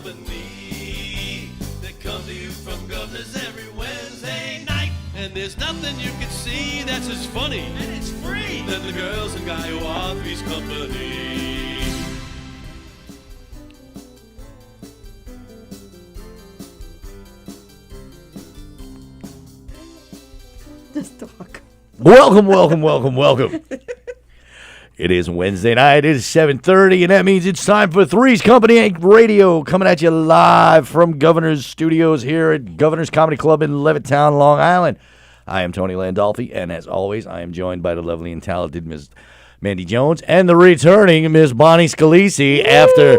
company that come to you from governors every Wednesday night. And there's nothing you can see that's as funny, and it's free, than the girls and guy who are Three's Company. Just talk. Welcome. It is Wednesday night. It is 7:30, and that means it's time for Three's Company Inc. Radio, coming at you live from Governor's Studios here at Governor's Comedy Club in Levittown, Long Island. I am Tony Landolfi, and as always, I am joined by the lovely and talented Ms. Mandy Jones and the returning Ms. Bonnie Scalisi after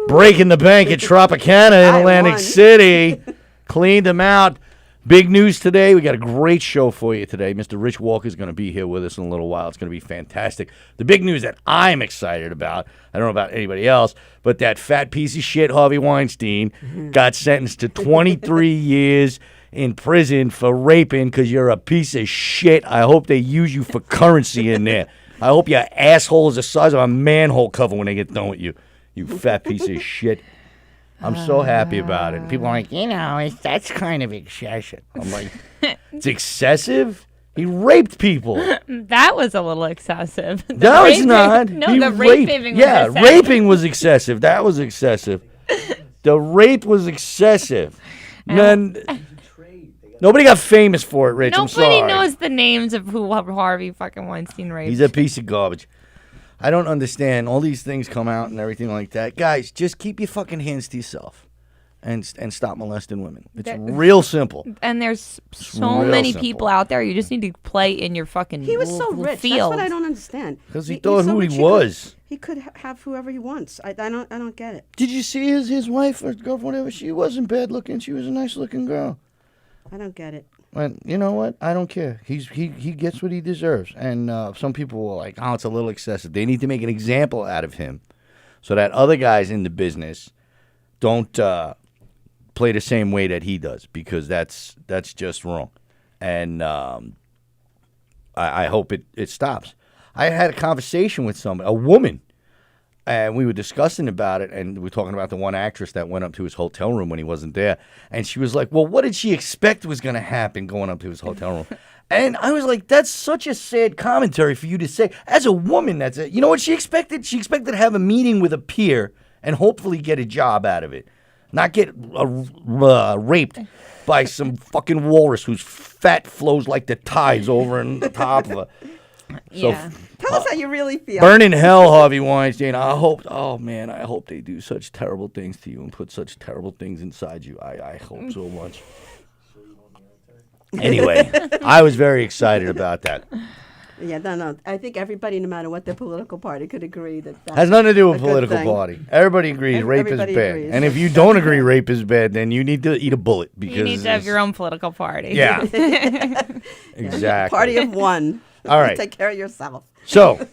breaking the bank at Tropicana in Atlantic City. Cleaned them out. Big news today. We got a great show for you today. Mr. Rich Walker is going to be here with us in a little while. It's going to be fantastic. The big news that I'm excited about, I don't know about anybody else, but that fat piece of shit Harvey Weinstein got sentenced to 23 years in prison for raping because you're a piece of shit. I hope they use you for currency in there. I hope your asshole is the size of a manhole cover when they get done with you, you fat piece of shit. I'm so happy about it. And people are like, that's kind of excessive. I'm like, it's excessive? He raped people. That was a little excessive. No, it's not. No, he the raped. raping was excessive. Raping was excessive. That was excessive. The rape was excessive. Then nobody got famous for it, Rich. I'm sorry. Nobody knows the names of who Harvey fucking Weinstein raped. He's a piece of garbage. I don't understand. All these things come out and everything like that. Guys, just keep your fucking hands to yourself and stop molesting women. It's real simple. And there's so many people out there. You just need to play in your fucking He was so rich. field. That's what I don't understand. Because he thought who he was. He could have whoever he wants. I don't get it. Did you see his wife or girlfriend, whatever? She wasn't bad looking. She was a nice looking girl. I don't get it. And you know what? I don't care. He gets what he deserves. And some people were like, oh, it's a little excessive. They need to make an example out of him so that other guys in the business don't play the same way that he does, because that's just wrong. And I hope it stops. I had a conversation with somebody, a woman, and we were discussing about it, and we were talking about the one actress that went up to his hotel room when he wasn't there. And she was like, well, what did she expect was going to happen going up to his hotel room? And I was like, that's such a sad commentary for you to say. As a woman, that's it. You know what she expected? She expected to have a meeting with a peer and hopefully get a job out of it. Not get raped by some fucking walrus whose fat flows like the tides over on the top of her. So, Tell us how you really feel. Burn in hell, Harvey Weinstein. I hope they do such terrible things to you and put such terrible things inside you. I hope so much. Anyway, I was very excited about that. Yeah, no. I think everybody, no matter what their political party, could agree that has nothing to do with political party. Everybody agrees rape is bad. Agrees. And if you don't agree rape is bad, then you need to eat a bullet. Because you need to have your own political party. Yeah. Exactly. Party of one. All right. Take care of yourself. So,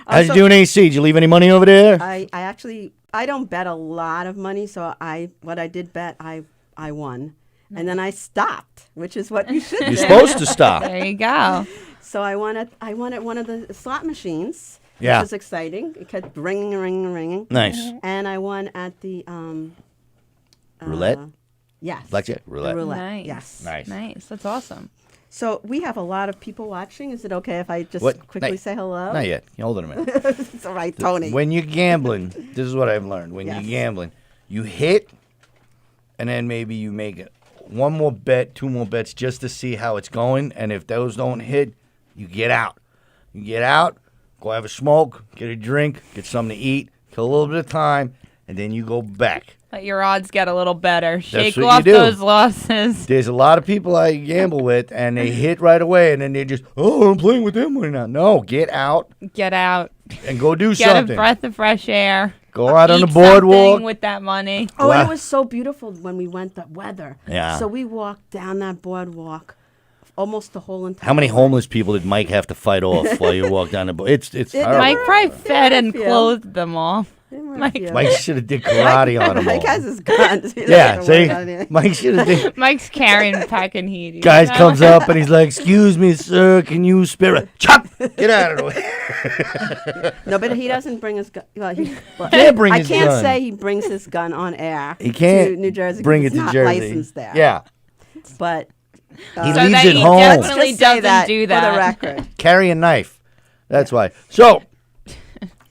how's you doing, AC? Did you leave any money over there? I actually don't bet a lot of money, so what I did bet, I won. And then I stopped, which is what you should do. You're supposed to stop. There you go. So I won at one of the slot machines, which Yeah. was exciting. It kept ringing. Nice. And I won at the Roulette? Yes. Blackjack? Roulette. The roulette. Nice. Yes. Nice. That's awesome. So we have a lot of people watching. Is it okay if I just quickly No, say hello? Not yet. Hold on a minute. It's all right, Tony. When you're gambling, this is what I've learned. When Yes. you're gambling, you hit, and then maybe you make it one more bet, two more bets just to see how it's going. And if those don't hit, you get out. You get out, go have a smoke, get a drink, get something to eat, kill a little bit of time, and then you go back. Let your odds get a little better. Shake what off you do. those losses. There's a lot of people I gamble with, and they hit right away, and then they just, I'm playing with them right now. No, get out Get out. and go do Get something. a breath of fresh air. Go out on the Eat boardwalk. something with that money. Oh, Wow. and it was so beautiful when we went, the weather. Yeah. So we walked down that boardwalk almost the whole entire How many way. homeless people did Mike have to fight off while you walk down the board? It's horrible. Mike probably fed and Yeah. clothed them all. There were a Mike- few. Mike should have did karate on them Mike all. has his guns. He Yeah, doesn't work see? on it. Mike should have did. Mike's carrying packing heat. Guys comes up and he's like, excuse me, sir, can you spare a... Chop! Get out of the way. No, but he doesn't bring his gun. Well, can't bring his I can't gun. say he brings his gun on air. He can't to New Jersey. bring it it's to not Jersey. licensed there. Yeah. But He So leaves that it he home. definitely just say doesn't do that. for the record. Carry a knife. That's why. So,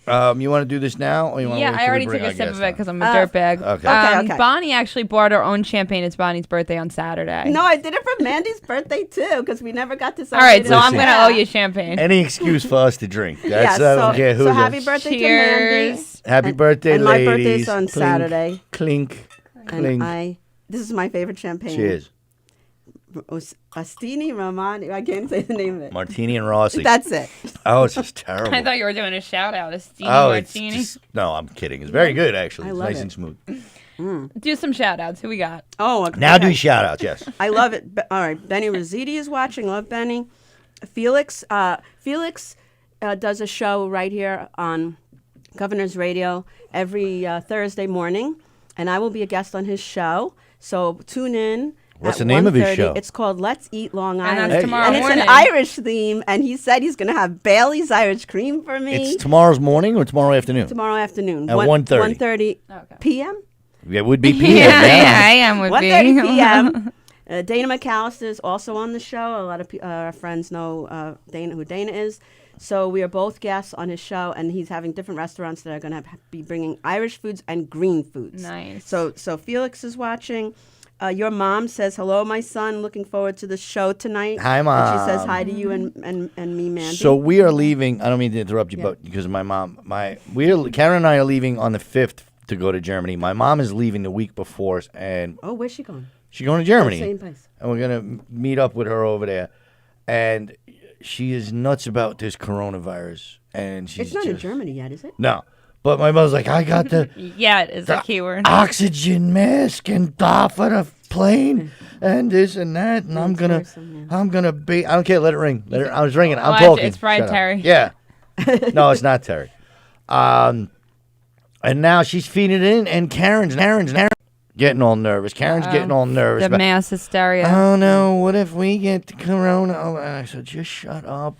you want to do this now? Or you want Yeah, to I already took a sip of it because I'm a dirtbag. Okay. Okay. Bonnie actually bought her own champagne. It's Bonnie's birthday on Saturday. No, I did it for Mandy's birthday too, because we never got to All celebrate. right, so I'm Listen. going to owe you champagne. Any excuse for us to drink. That's Yeah, I don't care who. so the- happy birthday to Mandy. Cheers. Happy And- birthday, and my ladies. birthday's on Clink, Saturday. Clink, And clink. this is my favorite champagne. Cheers. Astini Romani. I can't say the name of it. Martini and Rossi. That's it. Oh, it's just terrible. I thought you were doing a shout out. A Stevie it's Martini. just, no, I'm kidding. It's very good, actually. I It's love nice it. and smooth. Do some shout outs. Who we got? Oh, Now okay. do shout outs, yes. I love it. All right, Benny Rositi is watching. Love Benny. Felix does a show right here on Governor's Radio every Thursday morning, and I will be a guest on his show. So tune in. What's at the name of his 1:30. show? It's called Let's Eat Long And Island. that's tomorrow and it's morning. an Irish theme, and he said he's going to have Bailey's Irish cream for me It's tomorrow's morning or tomorrow afternoon? tomorrow afternoon. At 1:30. 1:30 Okay. p.m.? It would be PM. Yeah, yeah. I am with 1:30 me. p.m. Dana McAllister is also on the show. A lot of our friends know Dana, who Dana is. So we are both guests on his show, and he's having different restaurants that are going to be bringing Irish foods and green foods. Nice. So Felix is watching. Your mom says, hello, my son. Looking forward to the show tonight. Hi, And Mom. she says hi to you and me, Mandy. So we are leaving. I don't mean to interrupt you, Yeah. but because of my mom, Karen and I are leaving on the 5th to go to Germany. My mom is leaving the week before, and Oh, where's she going? she's going to Germany. Same place. And we're gonna meet up with her over there. And she is nuts about this coronavirus. And she's It's not in just- Germany yet, is it? No, but my mother's like, I got the Yeah, it is a keyword. oxygen mask and off of the plane and this and that, and I'm gonna worrisome, yeah. be. I don't care. Let it ring. Let it. I was ringing. I'm Well, talking. it's Brian Shut up. Terry. Yeah. No, it's not Terry. And now she's feeding it in, and Karen's getting all nervous. Karen's getting all nervous. The about, mass hysteria. oh no, what if we get the corona? Oh, and I said, just shut up.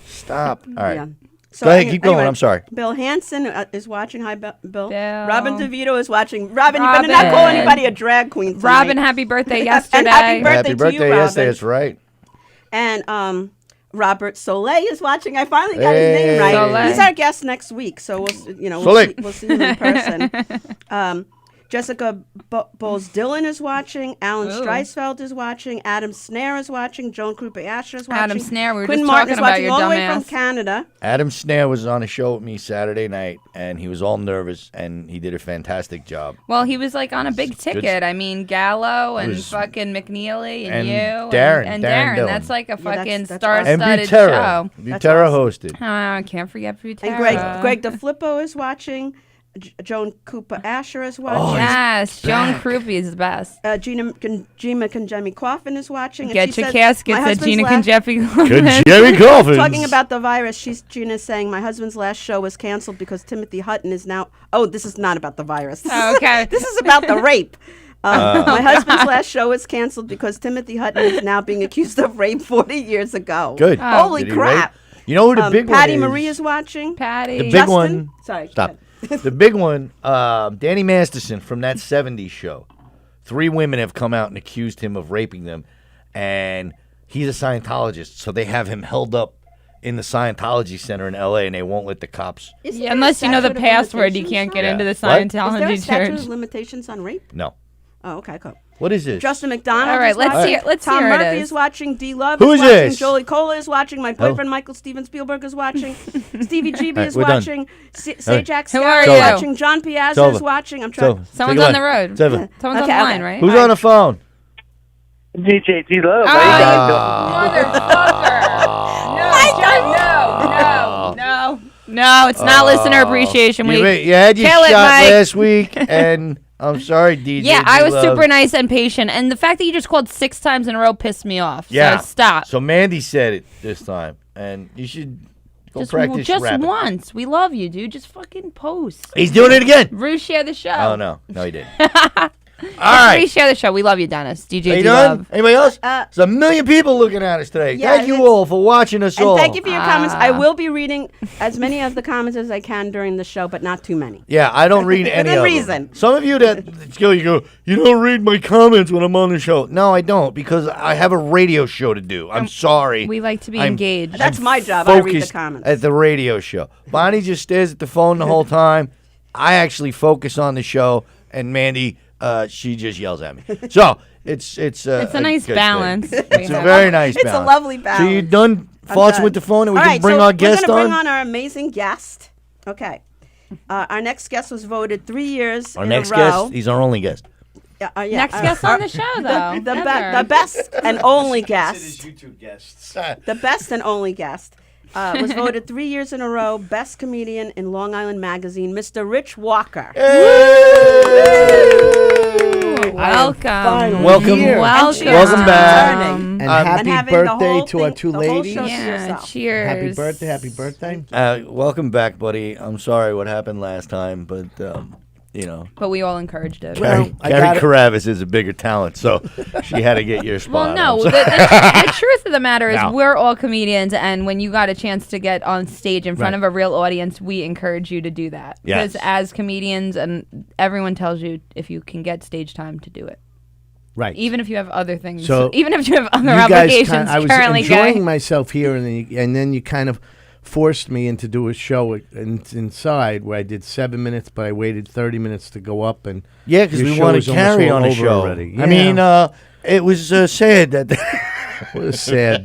Stop. All right. Yeah. So Go ahead, keep going. I'm sorry. Bill Hansen is watching. Hi, Bill. Bill. Robin DeVito is watching. Robin, you better not call Robin. anybody a drag queen tonight. Robin, happy birthday yesterday. And happy birthday Happy to birthday you, yesterday. Robin. That's right. And Robert Soleil is watching. I finally got his Hey. name right. Soleil. He's our guest next week, so Soleil. we'll see him in person. Jessica Bowles-Dillon is watching. Alan Ooh. Streisfeld is watching. Adam Snare is watching. Joan Krupa-Asher is watching. Adam Snare, we were Quinn just Martin talking is about watching your all the way from dumbass. Canada. Adam Snare was on a show with me Saturday night, and he was all nervous, and he did a fantastic job. Well, he was like on a big ticket. I mean, Gallo and was- fucking McNeely and, and you Darren, and Darren Darren. Dillon. That's like a that's- fucking that's And star-studded Butera. show. Butera awesome. hosted. I can't forget Butera. And Greg DeFlippo is watching. Joan Krupa-Asher is watching. Yes, Joan back. Krupi is the best. Gina Conjemi Coffin is watching. and Get she your says, caskets "My at husband's Gina last- Conjemi. Good Jerry Coffins. Talking about the virus, Gina's saying my husband's last show was canceled because Timothy Hutton is now. Oh, this is not about the virus. This Oh, is- okay. this is about the rape. My husband's last show was canceled because Timothy Hutton is now being accused of rape 40 years ago. Good. Holy Did he crap. rape? You know who the big Patty one is? Marie is watching. Patty. The big Justin? one. Sorry. go Stop. ahead. The big one, Danny Masterson from that 70s show. 3 women have come out and accused him of raping them, and he's a Scientologist, so they have him held up in the Scientology Center in L.A., and they won't let the cops. Isn't Yeah, there a unless you know the statute of password, you limitations can't get on- Yeah. into the What? Is there a Scientology statute church. of limitations on rape? No. Oh, okay, cool. What is this? Justin McDonald. All right, is let's watching. hear- let's Tom hear it Murphy is. is watching. D Love Who is is watching. this? Jolie Cola is watching. My boyfriend Michael Steven Spielberg is watching. Stevie GB right, is we're done. watching. Sajak Who are Scott is you? watching. John Piazza over. is watching. I'm It's trying. over. Someone's Take it on the away. road. It's over. Someone's Okay, on the line, okay. right? Who's on the phone? DJ G Love. No, it's not listener appreciation week. You had your Kill it, shot Mike. last week, and I'm sorry, DJ. Yeah, I was G-Love. super nice and patient, and the fact that you just called 6 times in a row pissed me off. Yeah. So stop. So Mandy said it this time, and you should go practice just rapping. once. We love you, dude. Just fucking post. He's doing it again. Rue, share the show. Oh no, he didn't. right. Please share the show. We love you, Dennis. DJ Are you D done? Love. Anybody else? There's a million people looking at us today. Yeah, Thank you it's- all for watching us all. And thank you for your comments. I will be reading as many of the comments as I can during the show, but not too many. Yeah, I don't read any Within of reason. them. Some of you that you go, you don't read my comments when I'm on the show. No, I don't, because I have a radio show to do. I'm sorry. We like to be I'm- engaged. That's my job. I read the Focused comments. at the radio show. Bonnie just stares at the phone the whole time. I actually focus on the show, and Mandy, she just yells at me. So it's a nice good balance. thing. It's a very nice It's a balance. lovely So balance. you done I'm farts done. with the phone, and we All can right, bring so our guest we're going to bring on? on our amazing guest. Okay. Our next guest was voted 3 years Our in next a row. guest, he's our only guest. Yeah, Next guest on the show, though. The best and only guest. YouTube guests. The best and only guest. Was voted 3 years in a row best comedian in Long Island Magazine, Mr. Rich Walker. Welcome. Welcome. here. Welcome. Welcome back. Returning. And happy having the birthday whole to our thing- two the whole ladies. show to Yeah, yourself. cheers. Happy birthday. Welcome back, buddy. I'm sorry what happened last time, but you know, But we all encouraged it. Well, I Carrie got it. Karavis is a bigger talent, so she had to get your spot. Well, no. I'm The, sorry. the truth of the matter is, No. we're all comedians, and when you got a chance to get on stage in front Right. of a real audience, we encourage you to do that. Yes. Because as comedians, and everyone tells you if you can get stage time to do it, Right. even if you have other things, So, even if you have other you guys obligations I was currently enjoying going. myself here, and then you kind of forced me into do a show inside where I did 7 minutes, but I waited 30 minutes to go up, and Yeah, because your we show wanted was almost Carrie all on the over show. already. I mean, it was sad that. what a sad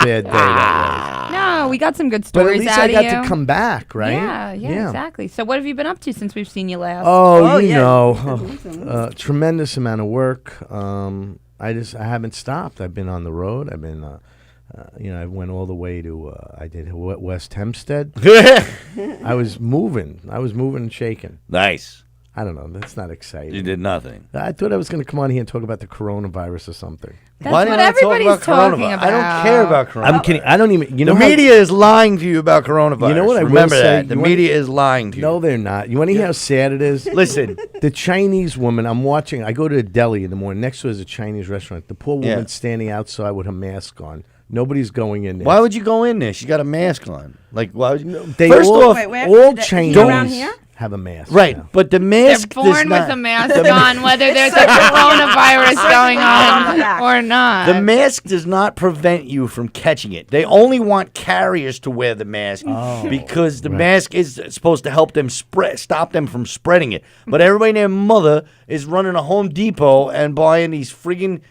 day that No, we got some good was. But at stories least out I got of you. to come back, right? Yeah, exactly. So what have you been up to since we've seen you last? Oh, you yeah. know, tremendous amount of work. I haven't stopped. I've been on the road. I've been, I went all the way to. I did West Hempstead. I was moving and shaking. Nice. I don't know. That's not exciting. You did nothing. I thought I was going to come on here and talk about the coronavirus or something. That's Why what did I talk everybody's about talking coronavirus? about. I don't care about coronavirus. I'm kidding. I don't even. You know The how- media is lying to you about coronavirus. You know what I will Remember say? that. The You wanna- media is lying to you. No, they're not. You want to hear how sad it is? Listen. The Chinese woman, I'm watching. I go to a deli in the morning. Next to it is a Chinese restaurant. The poor Yeah. woman's standing outside with her mask on. Nobody's going in there. Why would you go in there? She got a mask on. Like, why would you? They First all, off, Wait, where- all is that Chinese around here? have a mask. right, now. but the They're mask does born not. with a mask on, whether there's a coronavirus going on or not. The mask does not prevent you from catching it. They only want carriers to wear the mask because the mask is supposed to help them stop them from spreading it. But everybody and their mother is running a Home Depot and buying these friggin'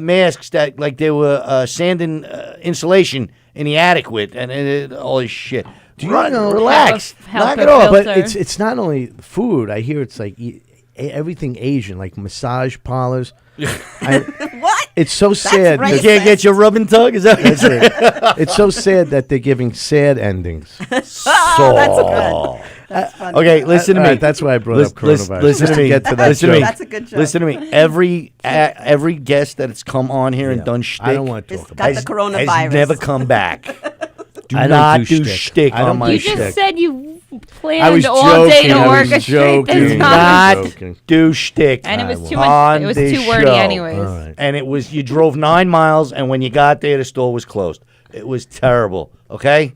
masks that like they were sanding insulation in the attic with, and all this shit. Do you know- Relax, Help knock a it off. But filter. it's not only food. I hear it's like everything Asian, like massage parlors. What? It's so sad. racist. You that- can't get your rub and tug. Is that what you're saying? It's so sad that they're giving sad endings. So That's good. That's funny. Okay, listen to All me. right, that's why I brought up coronavirus. Listen just to me. get to that Listen to joke. me. That's a good joke. Listen to me. Every guest that has come on here and Yeah. done shtick I don't want to It's talk got about the it. coronavirus. has never come back. Do I don't not do do shtick. shtick I don't on my do you shtick. just said you I planned was all day to joking, I was orchestrate joking. this Do Not conversation. not joking. do shtick. And it was too on much. It was this too wordy, show. anyways. All right. And it was you drove 9 miles, and when you got there, the store was closed. It was terrible. Okay.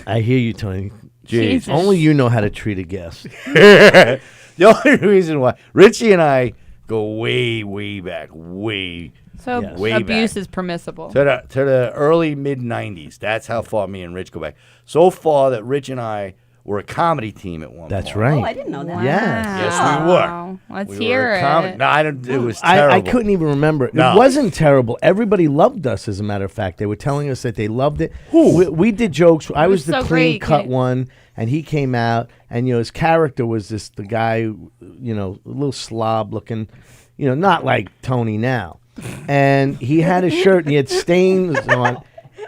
I hear you, Tony. Jeez. Jesus. Only you know how to treat a guest. The only reason why Richie and I go way back, way So Yes. Way abuse back. is permissible. to the early mid '90s. That's how far me and Rich go back. So far that Rich and I were a comedy team at one point. That's right. Oh, I didn't know that. Yes. Yes, we were. Wow. Let's We hear were a it. comedy. No, I don't. It was terrible. I couldn't even remember. No. It wasn't terrible. Everybody loved us, as a matter of fact. They were telling us that they loved it. We did jokes. I was was the so clean great, cut Kate. one, and he came out, and his character was the guy, a little slob looking, not like Tony now. And he had a shirt, and he had stains on,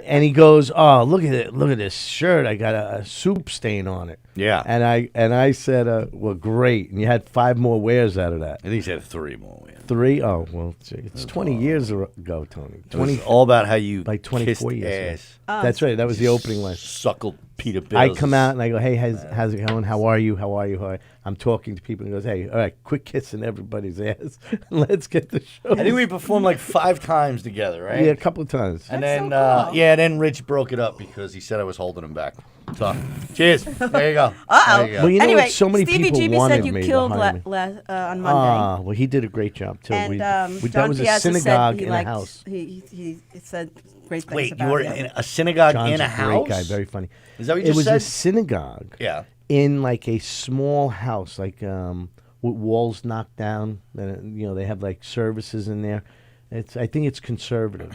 and he goes, "Oh, look at it! Look at this shirt! I got a soup stain on it." Yeah. And I said, "Well, great." And you had 5 more wears out of that. I think he said 3 more. Yeah. 3? Oh, well, it's 20 years ago, Tony. It was all about how you Like 24 kissed years ago. ass, That's right. That was the opening line. suckled Peter Bills. I come out and I go, hey, how's it going? How are you? How are you? I'm talking to people and he goes, hey, all right, quit kissing everybody's ass. Let's get the show. I think we performed like 5 times together, right? Yeah, a couple of times. And That's then, so cool. then Rich broke it up because he said I was holding him back. So, cheers. There you go. Uh-oh. There you go. Well, you know Anyway, what? So many Stevie people GB wanted said you me to killed hire me. on Monday. Well, he did a great job too. And that John was a Piazza synagogue said he in liked, a house. He said great things Wait, about you were you. in a synagogue John's in a house? great guy, very funny. Is that what you It just was said? a synagogue Yeah. in like a small house, like with walls knocked down. And, they have like services in there. I think it's conservative,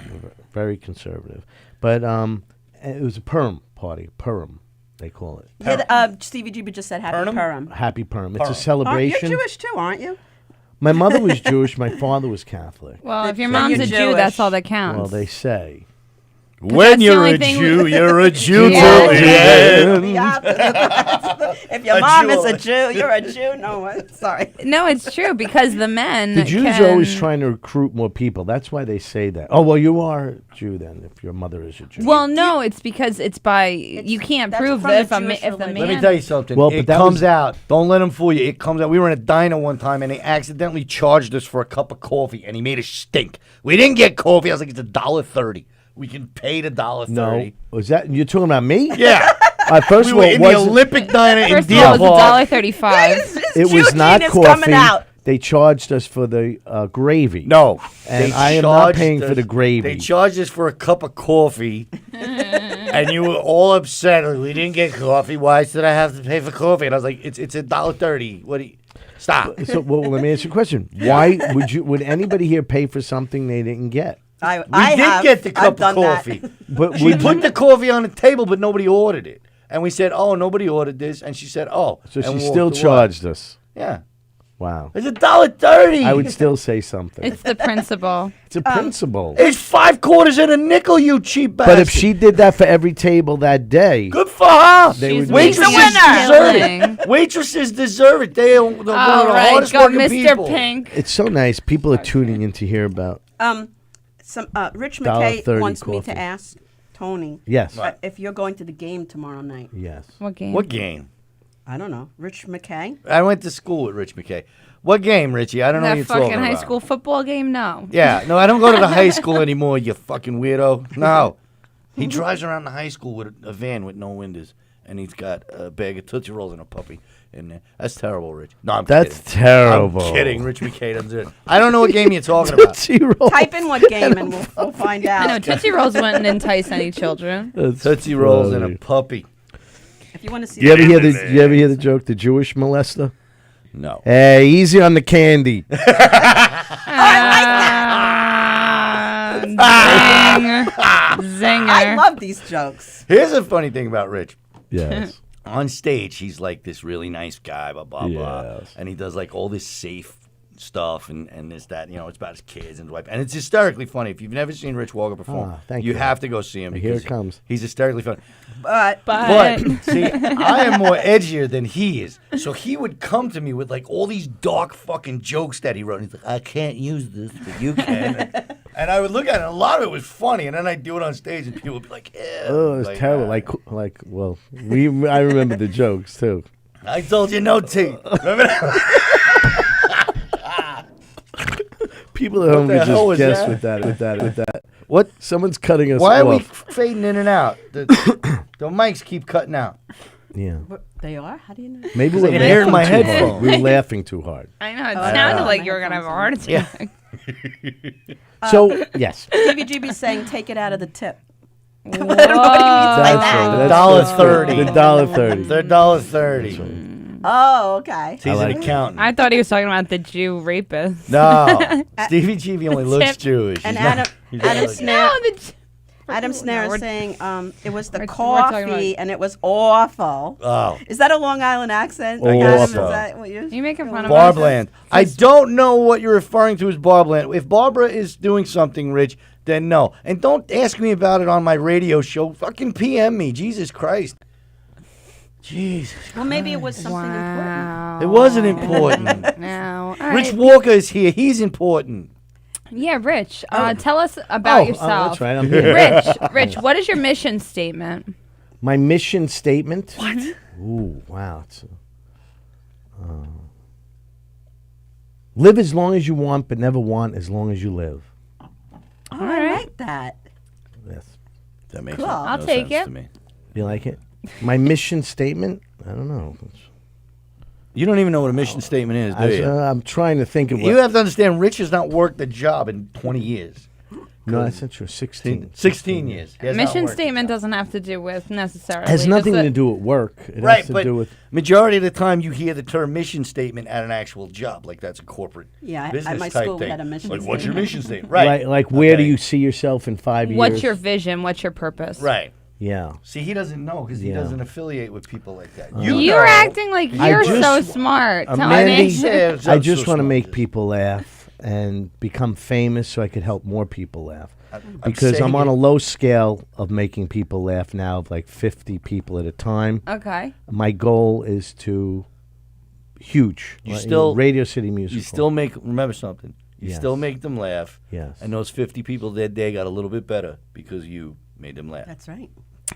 very conservative. But it was a Purim party, Purim, they call it. Yeah, Stevie GB just said happy Purim. Happy Purim. It's Purim. a celebration. You're Jewish too, aren't you? My mother was Jewish. My father was Catholic. Well, if your So mom's you're a Jew, Jewish. that's all that counts. Well, they say. When that's the you're only a thing Jew, we- you're a Jew Yeah. till the end. The opposite. If your A mom Jew. is a Jew, you're a Jew. No, sorry. No, it's true because the men. The Jews can, are always trying to recruit more people. That's why they say that. Oh, well, you are a Jew then, if your mother is a Jew. Well, no, it's because it's by you can't that's prove from that the if Jewish the religion. man. Let me tell you something. Well, but it that comes was- out. Don't let him fool you. It comes out. We were in a diner one time, and they accidentally charged us for a cup of coffee, and he made us stink. We didn't get coffee. I was like, it's $1.30. We can pay the $1.30. No. Was that, you're talking about me? Yeah. First We of were all, in it the wasn't- Olympic Diner in First of Deer all, it was Park. $1.35. it Jew was not gene is coffee. coming out. They charged us for the gravy. No. And they I am not charged paying for us- the gravy. They charged us for a cup of coffee, and you were all upset. Like, we didn't get coffee. Why should I have to pay for coffee? And I was like, it's $1.30. What do you... Stop. So, well, let me ask you a question. Why would anybody here pay for something they didn't get? I We did have. get the I've cup of done that. coffee. But She would put you- the coffee on the table, but nobody ordered it. And we said, oh, nobody ordered this. And she said, oh. so and she walked still away. charged us. Yeah. Wow. It's $1.30. I would still say something. It's the principle. It's a principle. It's 5 quarters and a nickel, you cheap bastard. But if she did that for every table that day, Good for her. They She's would Waitresses the winner. deserve Killing. it. Waitresses deserve it. They're one of the All right, hardest go, working Mr. people. Pink. it's so nice. People are tuning in to hear about. Rich McKay $1.30 wants me coffee. to ask Tony Yes. if you're going to the game tomorrow night. Yes. What game? What game? I don't know. Rich McKay? I went to school with Rich McKay. What game, Richie? I don't know what That you're fucking talking high about. school football game? No. Yeah, no, I don't go to the high school anymore, you fucking weirdo. No. He drives around the high school with a van with no windows, and he's got a bag of Tootsie Rolls and a puppy in there. That's terrible, Rich. No, I'm That's kidding. terrible. I'm kidding. Rich McKay doesn't do it. I don't know what game you're talking about. Tootsie Roll. Type in what game and we'll find out. I know Tootsie Rolls wouldn't entice any children. That's Tootsie Rolls and funny. a puppy. If you want to see You ever hear the joke, the Jewish molester? No. Hey, easy on the candy. Zinger. I love these jokes. Here's a funny thing about Rich. Yes. On stage, he's like this really nice guy, blah, blah, blah. Yes. And he does like all this safe stuff and this, that, it's about his kids and his wife. And it's hysterically funny. If you've never seen Rich Walker perform, thank you you. have to go see him. Here because it comes. He's hysterically funny. But But see, I am more edgier than he is. So he would come to me with like all these dark fucking jokes that he wrote. And he's like, I can't use this, but you can. And I would look at it, and a lot of it was funny. And then I'd do it on stage, and people would be like, ew. Oh, it's terrible. Well, I remember the jokes too. I told you no teeth. Remember that? People at home the could hell just was guess that? with that. What? Someone's cutting us Why are we off. fading in and out? The mics keep cutting out. Yeah. they are? How do you know? Maybe I we're can hear it in my laughing too hard. headphones. We were laughing too hard. I know. It Oh, sounded yeah. like My you were going to have a heart attack. So, yes. Stevie GB's saying take it out of the tip. Whoa. What do you mean by that? $1.30. The $1.30. They're $1.30. Oh, okay. He's like an it. accountant. I thought he was talking about the Jew rapist. No, Stevie G only looks Tip. Jewish. And He's not- Adam, he's not Adam like- Snare, the Adam Snare No, is we're- saying it was the we're talking coffee about- and it was awful. Oh, Is that a Long Island accent? Awful. Adam, is that what You making fun of Barbland. I don't know what you're referring to as Barbland. If Barbara is doing something, Rich, then no. And don't ask me about it on my radio show. Fucking PM me. Jesus Christ. Jesus. Well, maybe it was something important. Wow. It wasn't important. No. All Rich right. Walker is here. He's important. Yeah, Rich. Tell us about yourself. that's right. I'm here. Rich, what is your mission statement? My mission statement. What? Ooh, wow. Live as long as you want, but never want as long as you live. Oh, I like that. Yes. That makes Cool. no I'll take sense it. to me. You like it? My mission statement? I don't know. You don't even know what a mission statement is, do you? I'm trying to think of what. You have to understand, Rich has not worked a job in 20 years. No, that's not true. 16. 16 years. He has not Mission worked a statement job. doesn't have to do with necessarily. Has nothing just to do with work. It Right, has to but do with. majority of the time you hear the term mission statement at an actual job, like that's a corporate Yeah, at business my type school we thing. had a mission Like, what's your statement. mission statement? Right. Like where do Okay. you see yourself in 5 years? What's your vision? What's your purpose? Right. Yeah. See, he doesn't know because he Yeah. doesn't affiliate with people like that. You're acting like I you're just- so smart, Tony. Mandy, Yeah, I just so want to make smart. people laugh and become famous so I could help more people laugh. I'm Because I'm saying on a it- low scale of making people laugh now, of like 50 people at a time. Okay. My goal is to huge. You like, still- Radio City Musical. You still remember something. You Yes. still make them laugh. Yes. And those 50 people that day got a little bit better because you made them laugh. That's right.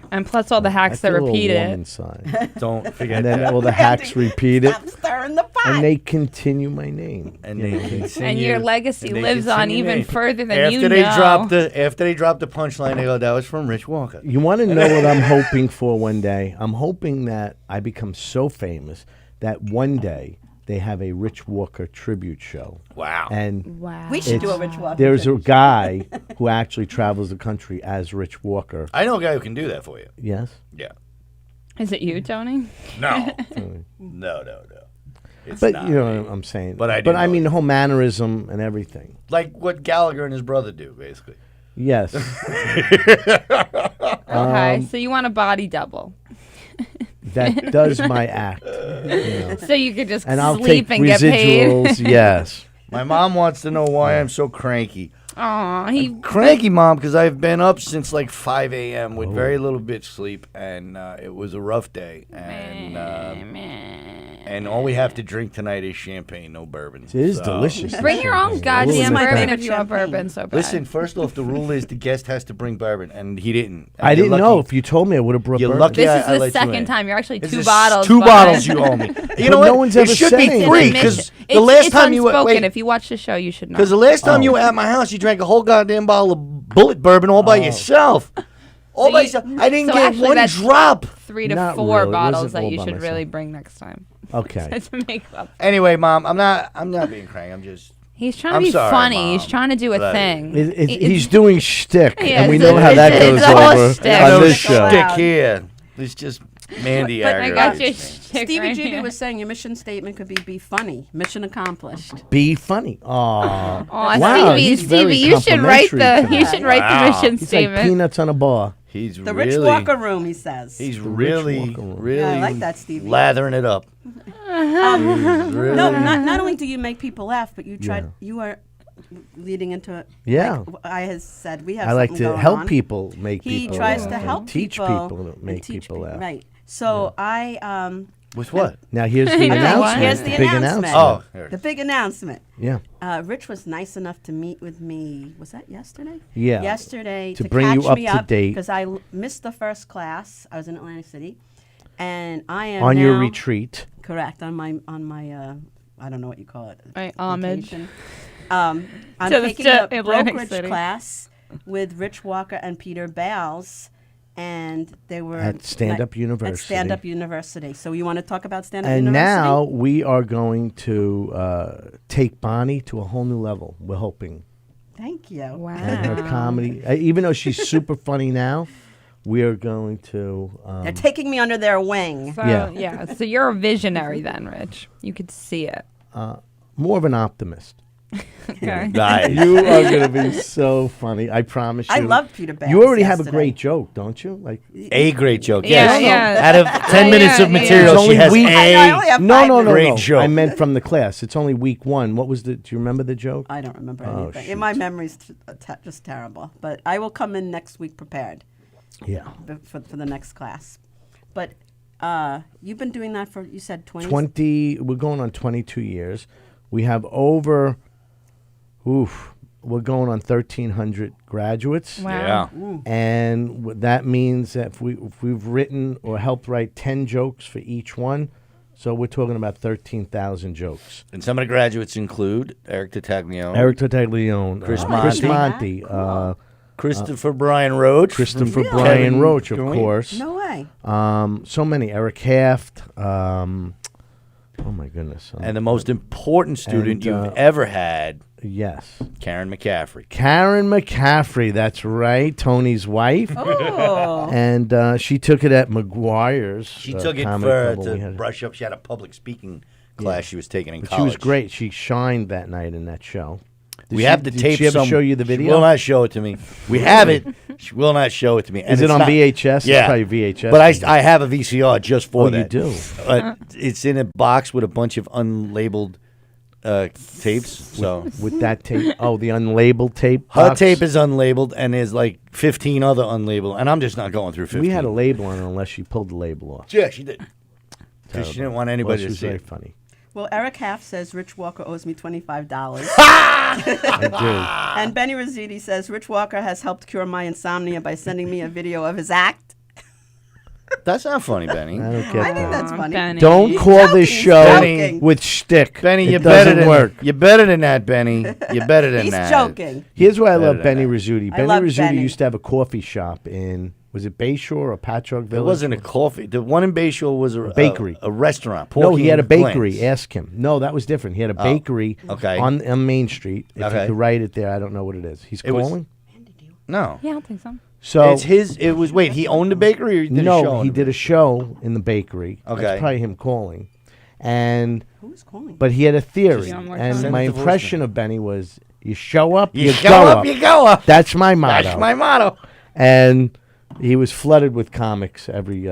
And plus all the I hacks that feel a little repeat warm it. inside. Don't forget And then that. all the hacks repeat it. Stop stirring the pot. And they continue my name. And You they know, continue, And your legacy and they lives on continue even making- further than after you they know. After they drop the punchline, they go, "That was from Rich Walker." You want to know what I'm hoping for one day? I'm hoping that I become so famous that one day they have a Rich Walker tribute show. Wow. And Wow. We should do a It's- Rich Walker. there's a tribute. guy who actually travels the country as Rich Walker. I know a guy who can do that for you. Yes? Yeah. Is it you, Tony? No. No. It's But not you know me. what I'm saying. But I do But I know mean it. the whole mannerism and everything. Like what Gallagher and his brother do, basically. Yes. Okay, so you want a body double. That does my act. You know. So you could just And I'll sleep take and get paid. residuals. Yes. My mom wants to know why I'm so cranky. Aw, he Cranky, Mom, because I've been up since like 5 a.m. Oh. with very little bitch sleep, and it was a rough day. And all we have to drink tonight is champagne, no bourbon. It is So- delicious. bring your own Champagne. goddamn Ooh, bourbon that. if you want Champagne. bourbon so bad. Listen, first off, the rule is the guest has to bring bourbon, and he didn't. I And you're didn't know. lucky- If you told me, I would have brought You're bourbon. lucky. this I is the let you second in. time. You're actually This two is bottles. Two behind. bottles you owe me. You But know what? no one's it ever should saying be it. three It's because admission. the last it's time you were unspoken. wait, If you watch the show, you should know. because the last time you were at my house, you drank a whole goddamn bottle of bullet bourbon all by yourself. All So by you- yourself. I didn't so get actually one that's drop. 3 to Not 4 really. It bottles wasn't that all you by should really myself. bring next time. Okay. to make up. Anyway, Mom, I'm not being cranky. I'm just. He's trying I'm to be sorry, funny. Mom. He's trying to do a But- thing. He's doing shtick, Yeah, and we it's know a- how that it's goes a whole over shtick. on no this show. shtick here. It's just Mandy But I got your aggravates me. shtick Stevie right G here. was saying your mission statement could be funny. Mission accomplished. Be funny. Oh, Aw, wow, Stevie, he's very Stevie, you should write complimentary you tonight. should write Wow. the mission He's like statement. peanuts on a bar. He's The really, Rich Walker room, he says. He's The Rich really, Walker room. really. Yeah, I like that, Stevie. Lathering it up. Really- No, not only do you make people laugh, but you try. Yeah. You are leading into it. Yeah. Like I has said, we have. I like something to going help on. people make He people tries laugh to and help teach people to and make teach people laugh. Right. So I With what? Now here's the Yeah, announcement. here's the big announcement. Oh, there it the is. big announcement. Yeah. Rich was nice enough to meet with me. Was that yesterday? Yeah. Yesterday To to bring you catch up me to date. because I missed the first class. I was in Atlantic City, and I am On your now- retreat. Correct on my I don't know what you call it. Right, homage. vacation. I'm To the- taking to a Atlantic brokerage City. class with Rich Walker and Peter Bales, and they were At Stand Up At University. Stand Up University. So you want to talk about Stand Up And University? now we are going to take Bonnie to a whole new level. We're hoping. Thank you. And her Wow. comedy, even though she's super funny now, we are going to. They're taking me under their wing. So, Yeah. yeah. So you're a visionary then, Rich. You could see it. more of an optimist. Okay. Nice. You are going to be so funny. I promise you. I love Peter Bales. You already have a yesterday. great joke, don't you? Like A great joke. Yeah, Yes. yeah. Out of 10 minutes yeah, of yeah. material, It's she only has weak. I only have no, 5 no, no, minutes. Great no. joke. I meant from the class. It's only week one. What was the? Do you remember the joke? I don't remember Oh, anything. shoot. My memory's just terrible. But I will come in next week prepared Yeah. for the next class. But you've been doing that for, you said 20? We're going on 22 years. We have over, we're going on 1,300 graduates. Wow. Yeah. And that means that if we've written or helped write 10 jokes for each one, so we're talking about 13,000 jokes. And some of the graduates include Eric Tattaglione, Eric Tattaglione, Chris Chris Monti. Monti, Christopher Brian Roach, Christopher Really? Brian Kevin Roach, of Green. course. No way. So many. Eric Haft. Oh my goodness. and the most important student And, you've ever had, Yes. Karen McCaffrey. Karen McCaffrey, that's right, Tony's wife. Oh. And she took it at McGuire's. She took it Comedy Club. We to had- brush up. She had a public speaking class she was taking in But college. she was great. She shined that night in that show. We have the did tape. she ever show you the She video? will not show it to me. We have it. She will not show it to me. And Is it it's on not- VHS? Yeah. It's probably VHS. But I have a VCR just for Oh, you that. do? It's in a box with a bunch of unlabeled tapes. So With that tape. Oh, the unlabeled tape. her box? tape is unlabeled, and there's like 15 other unlabeled, and I'm just not going through 15. We had a label on it unless she pulled the label off. Yeah, she did. Because she didn't want Well, anybody she to was see very it. funny. Well, Eric Half says Rich Walker owes me $25. I And Benny Rositi says Rich Walker has helped cure my insomnia by sending me a video of his act. That's not funny, Benny. do. I don't get I think that. that's funny. Benny. Don't He's call this joking, show joking. with shtick. Benny, it you're doesn't better than work. You're better than that, Benny. You're better than He's that. joking. Here's why I love Better Benny than Rizzuti. I Benny love Rizzuti Benny. used to have a coffee shop in, was it Bayshore or Patchogue Village? It wasn't a coffee. The one in Bayshore was a bakery. a restaurant. No, he had a Porky and bakery. Glenn's. Ask him. No, that was different. He had a bakery okay. on Main Street. If Okay. you could write it there, I don't know what it is. He's It was- calling? No. Yeah, I don't think so. So It's his. It was. Wait, he owned a bakery, or he did a show? no, on he the did a show in the bakery. Okay. That's probably him calling. And Who's calling? but he had a theory, Just one more and time. my Send it to impression voicemail. of Benny was: you show up, You you show go up, you go up. That's my motto. That's my motto. And he was flooded with comics every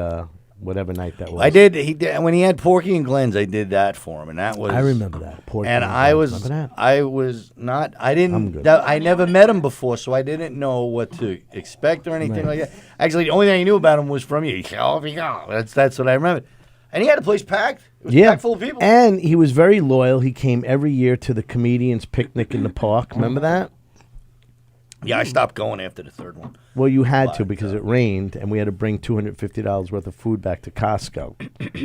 whatever night that was. I did. He did when he had Porky and Glenn's. I did that for him, and that was. I remember that. Porky And and I Glenn's. was. Remember that? I was not. I I'm didn't. good. I never met him before, so I didn't know what to expect or anything Right. like that. Actually, the only thing I knew about him was from you. That's what I remember. And he had a place packed. It was Yeah, packed full of people. and he was very loyal. He came every year to the comedians' picnic in the park. Remember that? Yeah, I stopped going after the third one. Well, you had to But, because it rained, and we had to bring $250 worth of food back to Costco,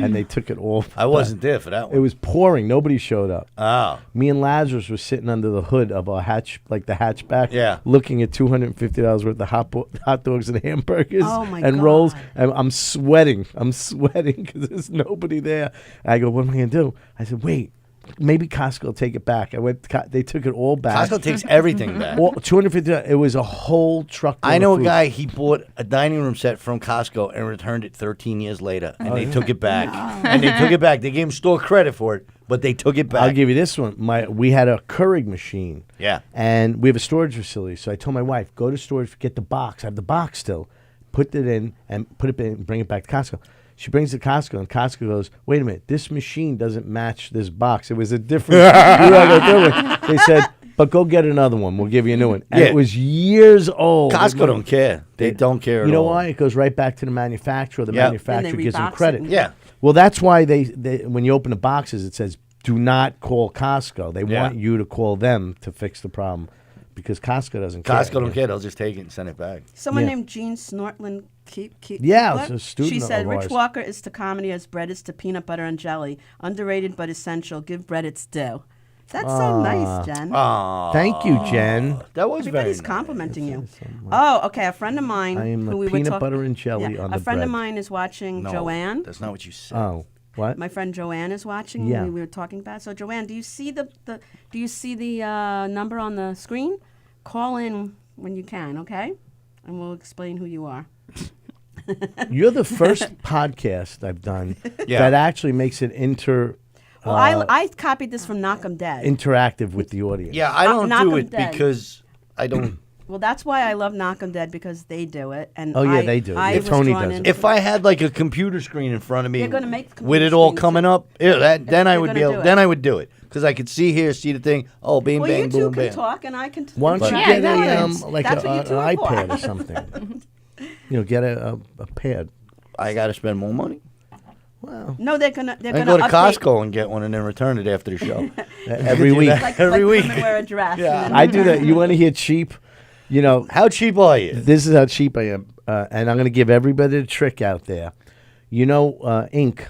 and they took it all. I wasn't there for that It one. was pouring. Nobody showed up. Oh. Me and Lazarus were sitting under the hood of a the hatchback, Yeah. looking at $250 worth of hot dogs and hamburgers Oh, my and God. rolls. And I'm sweating. I'm sweating because there's nobody there. I go, what am I going to do? I said, wait, maybe Costco will take it back. I went. They took it all back. Costco takes everything back. All, $250. It was a whole truck. I know a guy, he bought a dining room set from Costco and returned it 13 years later. And they took it back. And they took it back. They gave him store credit for it, but they took it back. I'll give you this one. We had a Keurig machine. Yeah. And we have a storage facility. So I told my wife, go to storage, get the box. I have the box still. Put it in and put it in, bring it back to Costco. She brings it to Costco, and Costco goes, wait a minute, this machine doesn't match this box. It was a different. They said, but go get another one. We'll give you a new one. And Yeah. it was years old. Costco don't care. They don't care at You know all. why? It goes right back to the manufacturer. The Yep. manufacturer And they gives them rebox it credit. and- Yeah. Well, that's why they when you open the boxes, it says, do not call Costco. They Yeah. want you to call them to fix the problem because Costco doesn't care. Costco don't care. They'll just take it and send it back. Someone Yeah. named Jean Snortland. Yeah, it's a student She of said, ours. Rich Walker is to comedy as bread is to peanut butter and jelly. Underrated but essential. Give bread its due. That's so nice, Jen. Aw. Thank you, Jen. That was Everybody's very nice. complimenting you. Oh, okay. A friend of mine. I am the who we were peanut talk- butter and jelly Yeah, on a the friend bread. of mine is watching No, Joanne. that's not what you said. Oh, what? My friend Joanne is watching. Yeah. We were talking about. So Joanne, do you see the number on the screen? Call in when you can, okay? And we'll explain who you are. You're the first podcast I've done Yeah. that actually makes it Well, I copied this from Knock 'em Dead. interactive with the audience. Yeah, I don't Knock do 'em it dead. because I don't. Well, that's why I love Knock 'em Dead because they do it. And Oh, yeah, they do. I Yeah, was Tony drawn does it. into If I had like a computer screen in front of me, They're gonna make the with computer it all screen, coming too. up, then I They're would be gonna able. do Then it. I would do it because I could see here, see the thing. Oh, bing, well, bang, you two boom, can bang. talk, and I can. Why don't you Yeah, get exactly. like That's an what you two are for. iPad or something? Get a pad. I got to spend more money. No, they're gonna I gonna go to update. Costco and get one and then return it after the show. Every Do week. that Like, every like week. women wear a dress. Yeah. and I do that. You want to hear cheap? You know, How cheap are you? this is how cheap I am. And I'm going to give everybody a trick out there. You know, ink,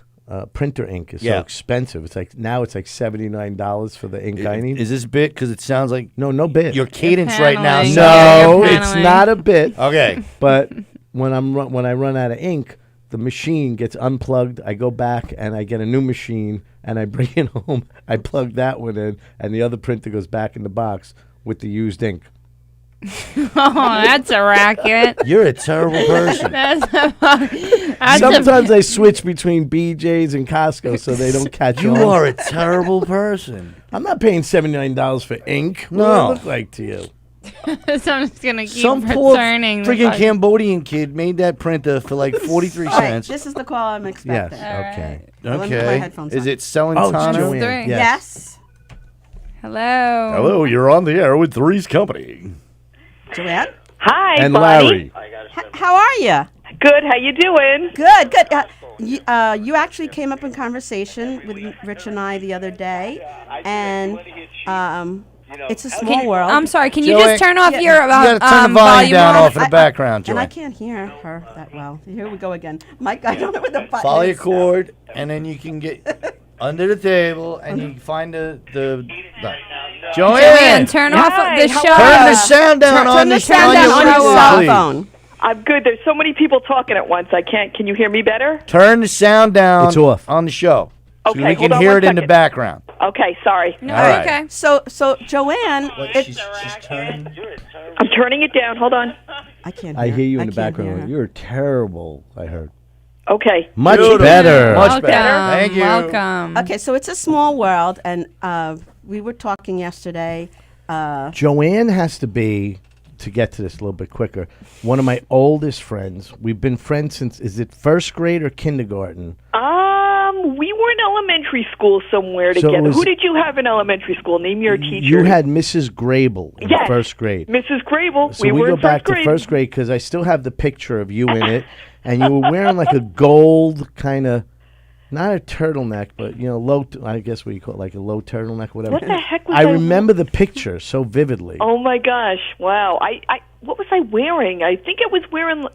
printer ink is so Yeah. expensive. It's like $79 for the ink I need. Is this bit? Because it sounds like No bit. your cadence right now. paneling. sounds no, like a bit. it's not a bit. Okay. But when I run out of ink, the machine gets unplugged. I go back and I get a new machine and I bring it home. I plug that one in, and the other printer goes back in the box with the used ink. Oh, that's a racket. You're a terrible person. Sometimes I switch between BJ's and Costco so they don't catch You on. are a terrible person. I'm not paying $79 for ink. What do No. I look like to you? So I'm just gonna keep Some poor returning. the freaking fuck- Cambodian kid made that printer for like 43 All right, cents. this is the call I'm Yes. expecting. Okay. Let me put my Okay. headphones Is on. it selling Oh, it's Tano? Joanne. Three. Yes. Yes. Hello. Hello, you're on the air with Three's Company. Joanne? Hi, And Bonnie. Larry. How are you? Good. How you doing? Good, good. You actually came up in conversation with Rich and I the other day, and it's a small world. I'm sorry. Can you Joey, just turn off yeah, your You gotta turn the volume down on? off in the background, and I Joanne. can't hear her that well. Here we go again. Mike, I don't know what the button Follow your is. cord, and then you can get under the table, and you can find the Joanne, Joanne, turn off Hi, the how show. are turn the sound down Turn on the the sound on down your on your phone, cell please. phone. I'm good. There's so many people talking at once. I can't. Can you hear me better? Turn the sound down. It's off. On the show, so Okay, we hold can on hear one it in the second. background. Okay. Sorry. No, All right. okay. So Joanne, She's turning. I'm turning it down. Hold on. I can't. I hear you in the can't hear background. her. You're terrible, I heard. Okay. Much Beautiful. better. Much Welcome. better. Thank you. Welcome. Okay, so it's a small world, and we were talking yesterday. Joanne has to be, to get to this a little bit quicker, one of my oldest friends. We've been friends since, is it first grade or kindergarten? We were in elementary school somewhere So it together. was- Who did you have in elementary school? Name your teacher. You had Mrs. Grable in Yes. first grade. Mrs. Grable. So we were go in back first grade. to first grade because I still have the picture of you in it, and you were wearing like a gold kind of, not a turtleneck, but low. I guess what you call it, like a low turtleneck, whatever. What the heck was I I remember the picture so vividly. Oh my gosh! Wow. What was I wearing? I think it was wearing.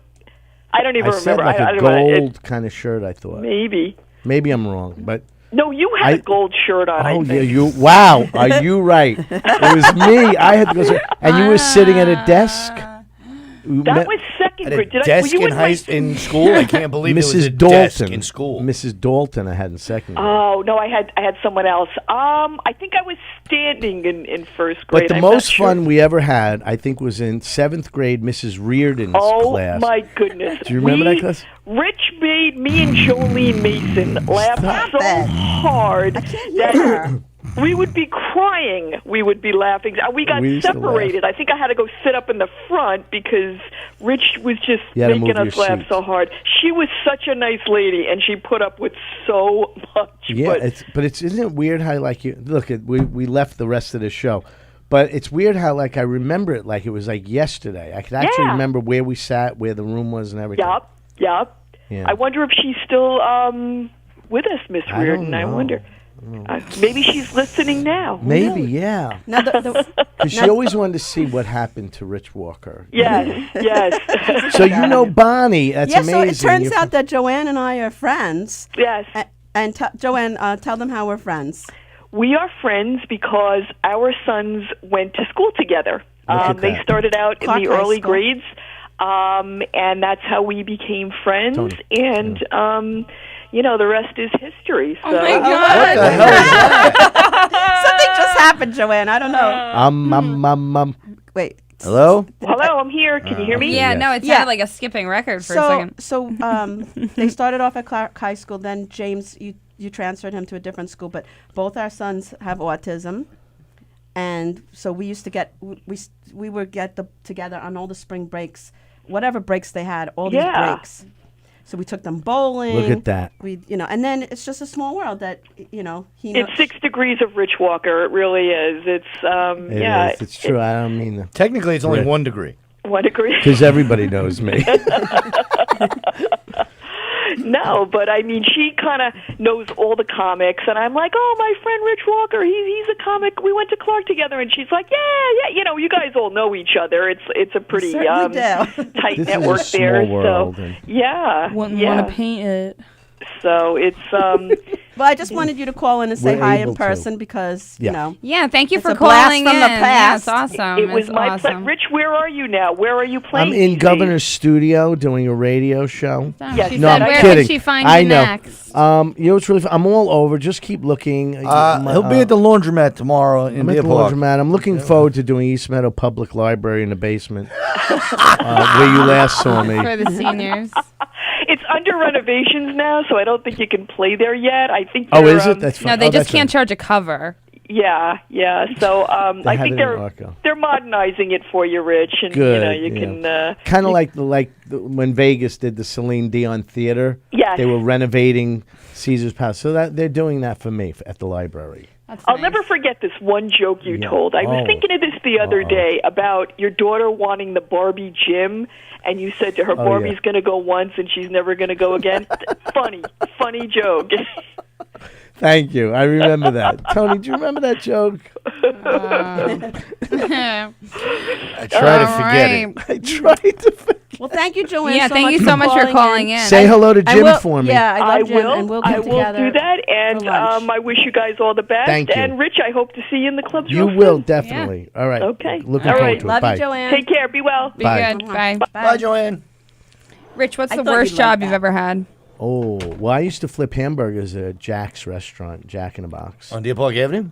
I don't even I said remember. like I a don't know. gold kind of shirt. I thought Maybe. maybe I'm wrong, but No, you had a gold shirt on. I oh think. yeah, you wow, are you right? It was me. I had to go. And you were sitting at a desk. We That met- was second At a grade. Were desk you in my- in school. I can't believe it was a Mrs. desk Dalton in school. Mrs. Dalton, I had in second grade. Oh no, I had someone else. I think I was standing in first grade. But the I'm not most sure. fun we ever had, I think, was in seventh grade, Mrs. Reardon's Oh class. my goodness! Do you remember that class? Rich made me and Jolene Mason laugh Stop so it. hard I can't hear that her. we would be crying. We would be laughing. We got We used to separated. I think I had to go sit up in the front because Rich was just You had to making move us your laugh seat. so hard. She was such a nice lady, and she put up with so much. Yeah, but isn't it weird how like you look at we left the rest of the show, but it's weird how like I remember it like it was like yesterday. I could actually Yeah. remember where we sat, where the room was, and everything. yup. Yeah. I wonder if she's still with us, Miss I don't Reardon. I know. wonder. Maybe she's listening now. Who Maybe, knows? yeah. Now, Because she always wanted to see what happened to Rich Walker. Yes. So you know Bonnie. That's yeah, amazing. so it turns You're out that Joanne and I are friends. Yes. And Joanne, tell them how we're friends. We are friends because our sons went to school together. at They that. started out Clark in the High early School. grades, and that's how we became friends. Tony. And the rest is history. So. Oh my What God. the hell is that? Something just happened, Joanne. I don't know. Wait. Hello? Hello, I'm here. Can you hear me? Yeah, Yes. no, it sounded Yeah. like a skipping record for a second. So they started off at Clark High School. Then James, you transferred him to a different school. But both our sons have autism, and so we used to get we would get together on all the spring breaks, whatever breaks they had, all these Yeah. breaks. So we took them bowling. Look at that. We and then it's just a small world that he knows. It's 6 degrees of Rich Walker. It really is. It's It yeah. is. It's true. I don't mean that. Technically, it's only Right. 1 degree. 1 degree. Because everybody knows me. No, but I mean, she kind of knows all the comics, and I'm like, oh, my friend Rich Walker, he's a comic. We went to Clark together, and she's like, yeah. You know, you guys all know each other. It's a pretty Certainly tight This network is a there. small world, So and- yeah, Wouldn't yeah. want to paint it. So it's Well, I just wanted you to call in and say We're hi able in to. person because, Yeah. you know. Yeah, thank you It's for a blast calling from in. the Yeah, it's past. awesome. it was It's my awesome. pleasure. Rich, where are you now? Where are you playing? I'm in these Governor's days? studio doing a radio show. Yes, She No, said, I'm where kidding. can she find I you know. next? You know what's really fun? I'm all over. Just keep looking. He'll be at the laundromat tomorrow in I'm at Deer the Park. laundromat. I'm looking forward to doing East Meadow Public Library in the basement, where you last saw me. For the seniors. It's under renovations now, so I don't think you can play there yet. I think. Oh, they're, is it? That's fine. No, they Oh, just that's can't right. charge a cover. Yeah. So I have think it in they're Arco. modernizing it for you, Rich, and Good. you know you yeah. can. Kind of like when Vegas did the Celine Dion Theater. Yes. They were renovating Caesar's Palace, so that they're doing that for me at the library. That's I'll nice. never forget this one joke you Yeah. told. I was Oh. thinking of this the other day about your daughter wanting the Barbie gym, and you said to her, Oh, Barbie's yeah. going to go once and she's never going to go again. funny joke. Thank you. I remember that. Tony, do you remember that joke? I try to forget it. I tried to forget. Well, thank you, Joanne. Yeah, thank you so much for calling in. Say hello to I Jim will- for me. Yeah, I love Jim, will. and we'll get I will together do that, and for lunch. I wish you guys all the best. Thank you. And Rich, I hope to see you in the clubs. You real will, soon. definitely. All right. Okay. Looking All forward right. to it. Love Bye. you, Joanne. Take care. Be well. Be Bye. good. Bye. Bye, Joanne. Rich, what's I the thought worst you'd like job you've that. ever had? Oh, well, I used to flip hamburgers at Jack's restaurant, Jack in the Box. On Deer Park Avenue?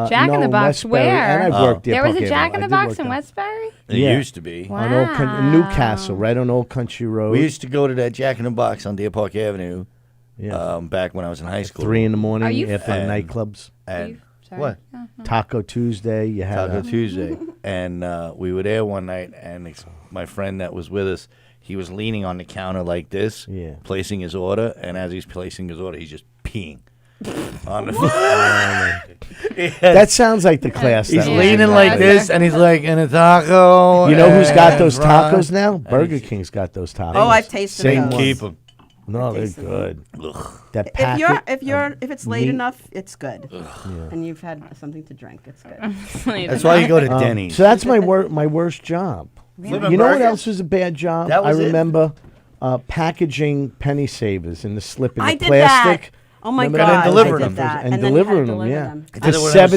Jack in no, the Box, Westbury, where? And I've worked There Deer was Park a Jack Avenue. in I the did Box work in there. Westbury? It Yeah. used to be. Wow. On in Newcastle, right on Old Country Road. We used to go to that Jack in the Box on Deer Park Avenue yeah. back when I was in high school. 3 in the morning Are you after the f- nightclubs. And Sorry. what? Taco Tuesday. You had Taco Tuesday. And we were there one night, and my friend that was with us, he was leaning on the counter like this, Yeah. placing his order, and as he's placing his order, he's just peeing on the floor. That sounds like the class. He's that was leaning in like that. this, and he's like, in a taco. You know who's got and those fries." tacos now? Burger he's- King's got those tacos. Oh, I've tasted Same those. one. Keep them. No, they're tasted good. That If packet. if it's late meat- enough, it's good, and you've had something to drink. It's good. That's why you go to Denny's. So that's my worst job. Flipping You know what burgers? else was a bad job? That was I it? remember packaging penny savers in the slip in I the did plastic. that. Oh my Remember God! that? And delivering I did them. that, And then you had to delivering them, deliver yeah. them. I For did it when I was-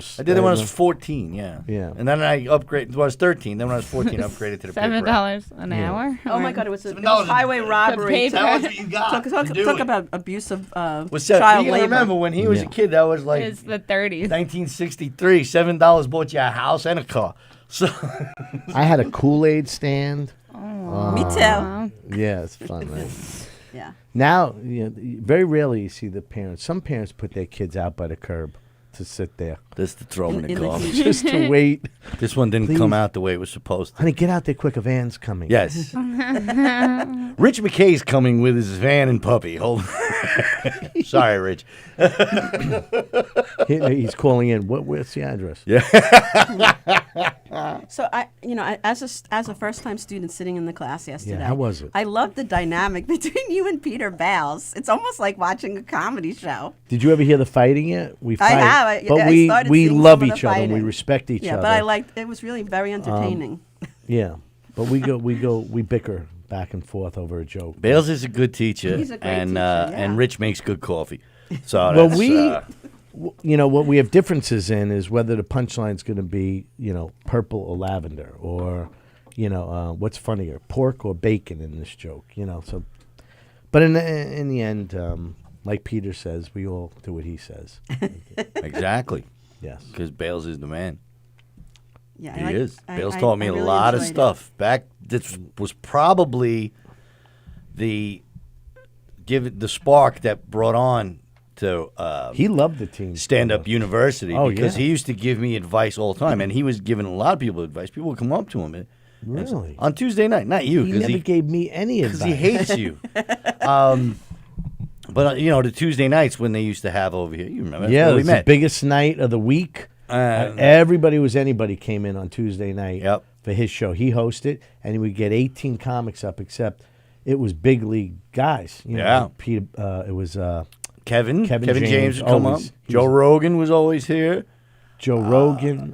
$7. I did it when I was 14, yeah. Yeah. And then I upgraded, when I was 13, then when I was 14, I upgraded to the paper route. $7 an hour? Oh my Or- God! It was $7 highway robbery. paper. That was what you got. Talk about abusive Was child you labor. remember when he was Yeah. a kid, that was like It's the 30s. 1963. $7 bought you a house and a car. So I had a Kool-Aid stand. Me too. Yeah, it's fun, man. Yeah. Now, very rarely you see the parents. Some parents put their kids out by the curb to sit there this to throw him in In the the coffee. heat. just to wait. This one didn't Please. come out the way it was supposed to. Honey, get out there quick. A van's coming. Yes. Rich McKay's coming with his van and puppy. Hold on. Sorry, Rich. He's calling in. What's the address? Yeah. So as a first-time student sitting in the class yesterday, how was it? I loved the dynamic between you and Peter Bowles. It's almost like watching a comedy show. Did you ever hear the fighting yet? We fight, have. but I started we seeing love some of each the other and we fighting. respect each Yeah, other. but I liked. It was really very entertaining. Yeah, but we bicker back and forth over a joke. Bales is a good teacher. He's a great and teacher, yeah. and Rich makes good coffee. So Well, that's, what we have differences in is whether the punchline's going to be, purple or lavender, or, what's funnier, pork or bacon in this joke, So, but in the end, like Peter says, we all do what he says. exactly. Yes. Because Bales is the man. Yeah, He is. Bales I taught me a really lot of enjoyed it. stuff. This was probably the spark that brought on to He loved the team. Stand Up University Oh, because yeah. he used to give me advice all the time, and he was giving a lot of people advice. People would come up to him Really? on Tuesday night, not you, He because never gave me any because advice. he hates you. But the Tuesday nights when they used to have over here, you remember? That's Yeah, where it we was the met. biggest night of the week. Everybody was anybody came in on Tuesday night Yep. for his show. He hosted, and he would get 18 comics up, except it was big league guys. You know, Yeah. like Peter. It was Kevin Kevin James James would come up. always- he Joe was- Rogan was always here. Joe Rogan,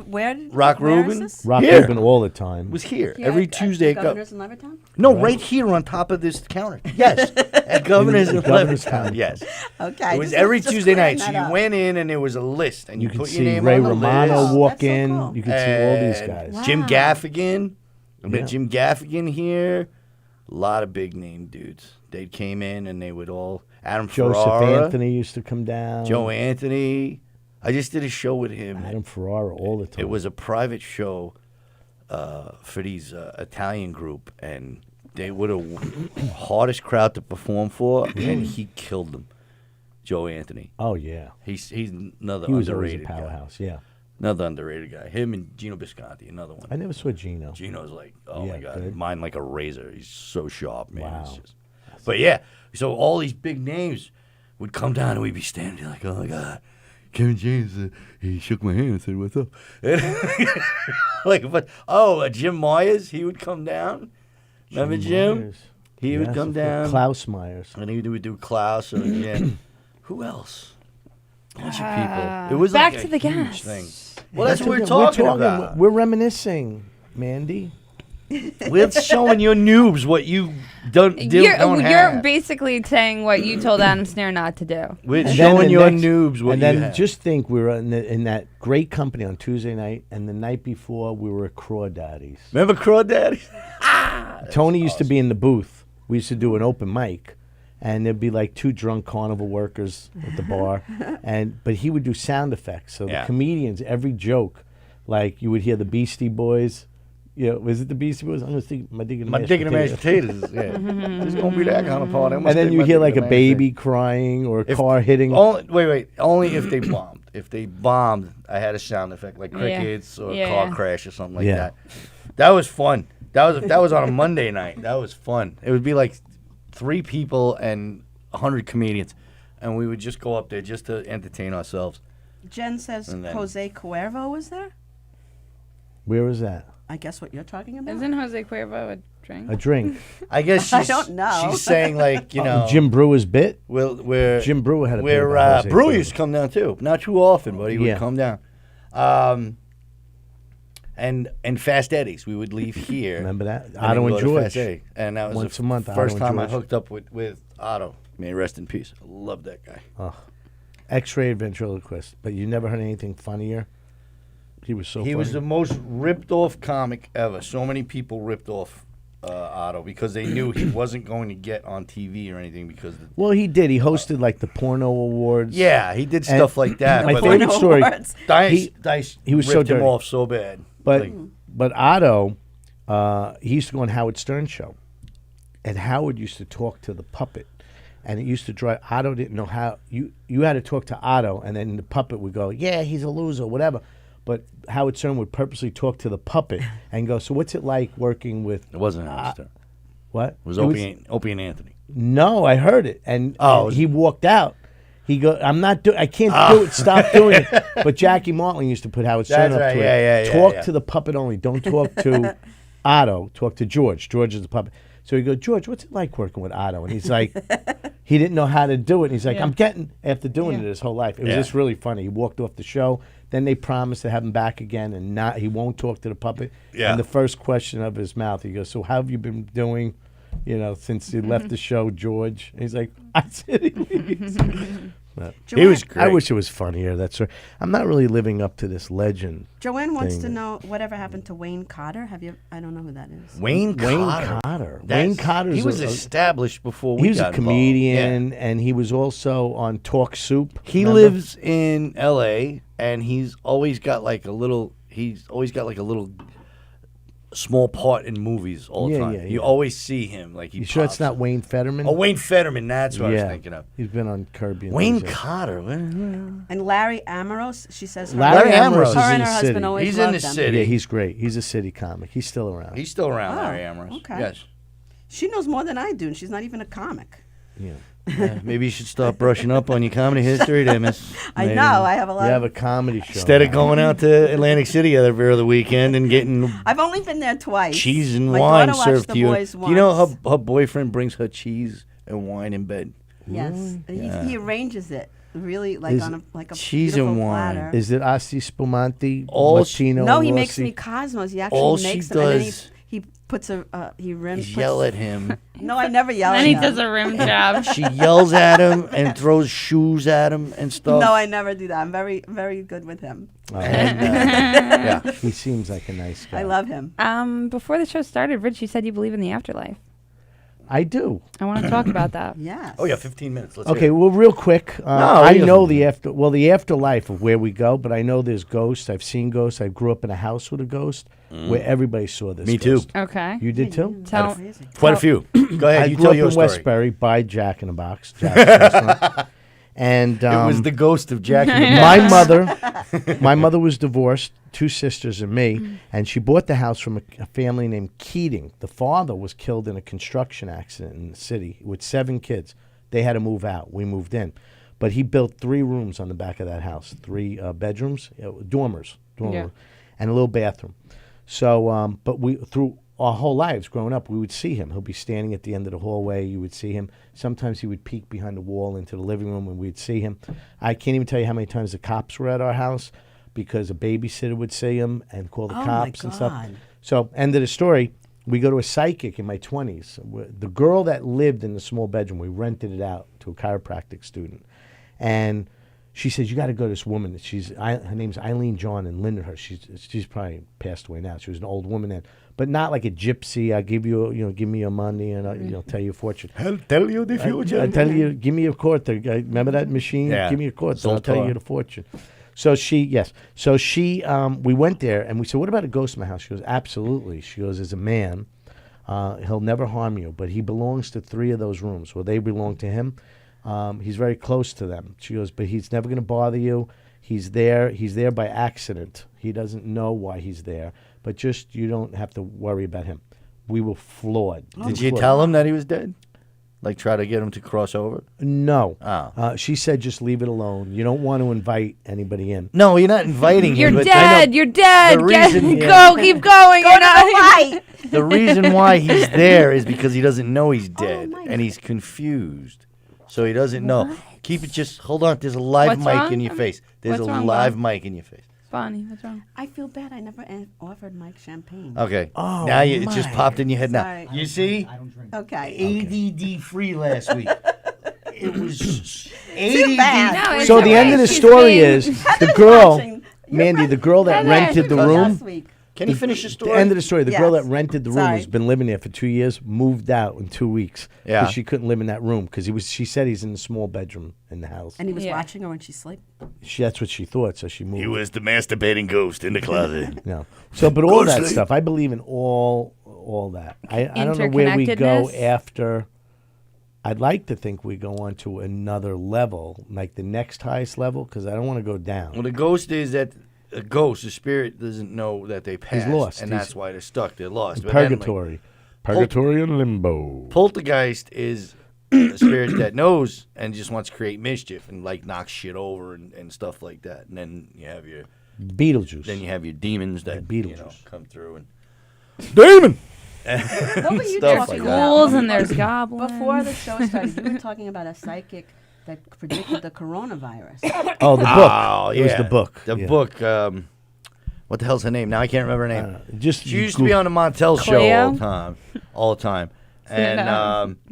Where? Rock where is Rubin? this? Rock Here. Rubin all the time. Was here Here every at Tuesday. the Governors in Levittown? No, right here on top of this counter. Yes, at Governor's in Governor's Levittown. Counter. Yes, Okay. it was just- every just Tuesday clearing night. So that you up. went in and there was a list, and you You could put see your name Ray on the Romano list. walk That's so in. cool. You could see all these And guys. Jim Wow. Gaffigan. I met Yeah. Jim Gaffigan here. A lot of big name dudes. They came in and they would all. Adam Joseph Ferrara, Anthony used to come down. Joe Anthony. I just did a show with him. Adam Ferrara all the time. It was a private show for these Italian group, and they were the hardest crowd to perform for, and he killed them. Joe Anthony. Oh yeah, He's another he was always a underrated guy. powerhouse. Yeah, Another underrated guy. Him and Gino Bisconti, another one. I never saw Gino. Gino's like, oh Yeah, my god, good. mine like a razor. He's so sharp, man. Wow. It's just, but yeah, so all these big names would come down, and we'd be standing there like, oh my god, Kevin James, he shook my hand and said, "What's up?" Like, but Jim Myers, he would come down. Remember Jim? Myers. He would Yes, come of course. down, Klaus Myers. and he would do Klaus. Or, yeah. Who else? A bunch of people. It was back like to a the huge guest. thing. Well, that's what we're We're talking about. We're reminiscing, Mandy. We're showing your noobs what you don't You're have. basically saying what you told Adam Snare not to do. We're And then showing the your next- noobs what and you then have. just think we were in that great company on Tuesday night, and the night before we were at Crawdaddy's. Remember Crawdaddy? Tony used to be in the booth. We used to do an open mic, and there'd be like two drunk carnival workers at the bar, but he would do sound effects. So Yeah. the comedians, every joke, like you would hear the Beastie Boys. Yeah, was it the Beastie Boys? I'm gonna think my digging My digging the mashed potatoes. Yeah, it's gonna be that kind of party. And then you hear like a baby crying or a car hitting. Only if they bombed. If they bombed, I had a sound effect like Yeah. crickets or a Yeah. car crash or something like Yeah. that. That was fun. That was on a Monday night. That was fun. It would be like 3 people and 100 comedians, and we would just go up there just to entertain ourselves. Jen says And then- Jose Cuervo was there. Where was that? I guess what you're talking about. Isn't Jose Cuervo a drink? A drink. I guess I she's, don't know. she's saying like Jim Brewer's bit. where Jim Brewer had a bit where about Jose Brewer Cuervo. used to come down too. Not too often, but he would Yeah. come down. And Fast Eddie's, we would leave here. Remember that? and Otto then and go to George. Fast Eddie. And that was Once the a month, Otto first and time I George. hooked up with Otto. May he rest in peace. I love that guy. X-ray ventriloquist. But you never heard anything funnier? He was so He funny. was the most ripped off comic ever. So many people ripped off Otto because they knew he wasn't going to get on TV or anything because Well, he did. He hosted like the porno awards. yeah, he did stuff like that. My but favorite Porno story. awards. Dice he was ripped so him dirty. off so bad. But Like, but Otto, he used to go on Howard Stern show, and Howard used to talk to the puppet, and it used to drive. Otto didn't know how you had to talk to Otto, and then the puppet would go, "Yeah, he's a loser, whatever." But Howard Stern would purposely talk to the puppet and go, "So what's it like working with it wasn't Howard Stern. what?" It was Opie and Anthony. No, I heard it, and, Oh, and he walked out. He go, I can't do it. Stop doing it. But Jackie Martling used to put Howard Stern That's up right, to yeah, it. yeah, Talk yeah. to the puppet only. Don't talk to Otto. Talk to George. George is the puppet. So he goes, George, what's it like working with Otto? And he's like, he didn't know how to do it. And he's like, I'm getting, after doing it his whole life. It was Yeah. just really funny. He walked off the show. Then they promised to have him back again, and he won't talk to the puppet. Yeah. And the first question of his mouth, he goes, so how have you been doing, since you left the show, George? And he's like, I said he leaves. He was great. I wish it was funnier. That's right. I'm not really living up to this legend. Joanne wants to thing. know whatever happened to Wayne Cotter. Have you? I don't know who that is. Wayne Cotter. Cotter. That's- Wayne Cotter. He was established before we He was got a involved. comedian, Yeah. and he was also on Talk Soup. He remember? lives in L.A. and he's always got like a little small part in movies all the Yeah, time. yeah, You yeah. always see him like he. You sure it's pops not up. Wayne Fetterman? Oh, Wayne Fetterman. That's what I yeah. was thinking of. He's been on Kirby. Wayne Cotter. Well, And Larry Amoros. She says. Larry Ambrose is Her in and the her city. husband always He's in loved the them. city. Yeah, he's great. He's a city comic. He's still around. He's still around, Oh, Larry Ambrose. okay. Yes. She knows more than I do, and she's not even a comic. yeah. Maybe you should start brushing up on your comedy history there, miss. I Maybe. know. I have a lot. You have a comedy show. Instead of now. going out to Atlantic City every other weekend and getting I've only been there twice. cheese and My wine daughter watched served the to you. boys Do you know once. her boyfriend brings her cheese and wine in bed? Yes, he arranges it really like Is on a cheese beautiful and wine. platter. Is it Asti Spumante? All Latino No, he makes Rossi? me Cosmos. He All actually she makes them, and then does he puts a he rims. Yell at him. No, I never yell And at he him. does a rim job. She yells at him and throws shoes at him and stuff. No, I never do that. I'm very, very good with him. And, yeah. He seems like a nice guy. I love him. Before the show started, Rich, you said you believe in the afterlife. I do. I want to talk about that. Yes. Oh yeah, 15 minutes. Let's Okay, hear it. well, real quick. I he know doesn't. the afterlife of where we go, but I know there's ghosts. I've seen ghosts. I grew up in a house with a ghost where everybody saw this. Me too. ghost. Okay. You did too? Tell. Crazy. Quite a few. Go ahead. I You grew tell up your in story. Westbury by Jack in the Box. Jack's restaurant. And It was the ghost of Jack in the Box. my mother was divorced, 2 sisters and me, and she bought the house from a family named Keating. The father was killed in a construction accident in the city with 7 kids. They had to move out. We moved in. But he built 3 rooms on the back of that house, 3 bedrooms, dormers, Yeah. and a little bathroom. So, but we through our whole lives growing up, we would see him. He'll be standing at the end of the hallway. You would see him. Sometimes he would peek behind the wall into the living room, and we'd see him. I can't even tell you how many times the cops were at our house because a babysitter would see him and call the Oh, my cops and stuff. God. So, end of the story. We go to a psychic in my 20s. The girl that lived in the small bedroom, we rented it out to a chiropractic student, and she says, "You got to go to this woman. Her name's Eileen John in Lindenhurst. She's probably passed away now. She was an old woman then, but not like a gypsy. I give you, give me your money and I'll tell you a fortune. I'll tell you the future. I tell you, give me a quarter. Remember that machine? Yeah. Give me a quarter. I'll tell Zoltar. you the fortune." So we went there and we said, "What about a ghost in my house?" She goes, "Absolutely." She goes, "As a man, he'll never harm you, but he belongs to 3 of those rooms. Well, they belong to him. He's very close to them." She goes, "But he's never going to bother you. He's there by accident. He doesn't know why he's there, but just you don't have to worry about him." We were floored. Did you tell him that he was dead? Like try to get him to cross over? No. Oh. She said, "Just leave it alone. You don't want to invite anybody in." No, you're not inviting You're him. but dead. You're dead. The Get, reason- go. Keep going. You're not. The reason why he's there is because he doesn't know he's dead my and he's confused. So he doesn't know. Keep it just, hold on. There's a live What's mic wrong? in your face. There's What's a wrong, live Bob? mic in your face. Bonnie, what's wrong? I feel bad. I never offered Mike champagne. Okay. Oh, now it just my. popped in your head Sorry. now. You see? Okay. ADD free last week. It was ADD bad. No, free. it's So the okay. end of the She's story being- is the girl, watching. You're Mandy, the girl that Heather. rented the Because room. Last week. Can you finish the story? The end of the story. The girl Yes. that rented the room Sorry. has been living there for 2 years. Moved out in 2 weeks. Yeah. She couldn't live in that room because he was. She said he's in the small bedroom in the house. And he was Yeah. watching her when she slept. That's what she thought. So she moved. He was the masturbating ghost in the closet. No. So, but all that sleep. stuff, I believe in all that. I don't know where we go Interconnectedness? after. I'd like to think we go on to another level, like the next highest level, because I don't want to go down. Well, the ghost is that a ghost, the spirit doesn't know that they passed. lost. And He's- that's why they're stuck. They're lost. But then, like, Purgatory and limbo. poltergeist is a spirit that knows and just wants to create mischief and like knock shit over and stuff like that. And then you have your Beetlejuice. demons that Beetlejuice. come through and Demon. What were you Stuff talking like about? Ghouls and there's goblins. Before the show started, you were talking about a psychic that predicted the coronavirus. Oh, the book. Oh, yeah. It was the book. The Yeah. book. What the hell's her name? Now I can't remember her name. Just She used to be on the Montel show Cleo? all the time. And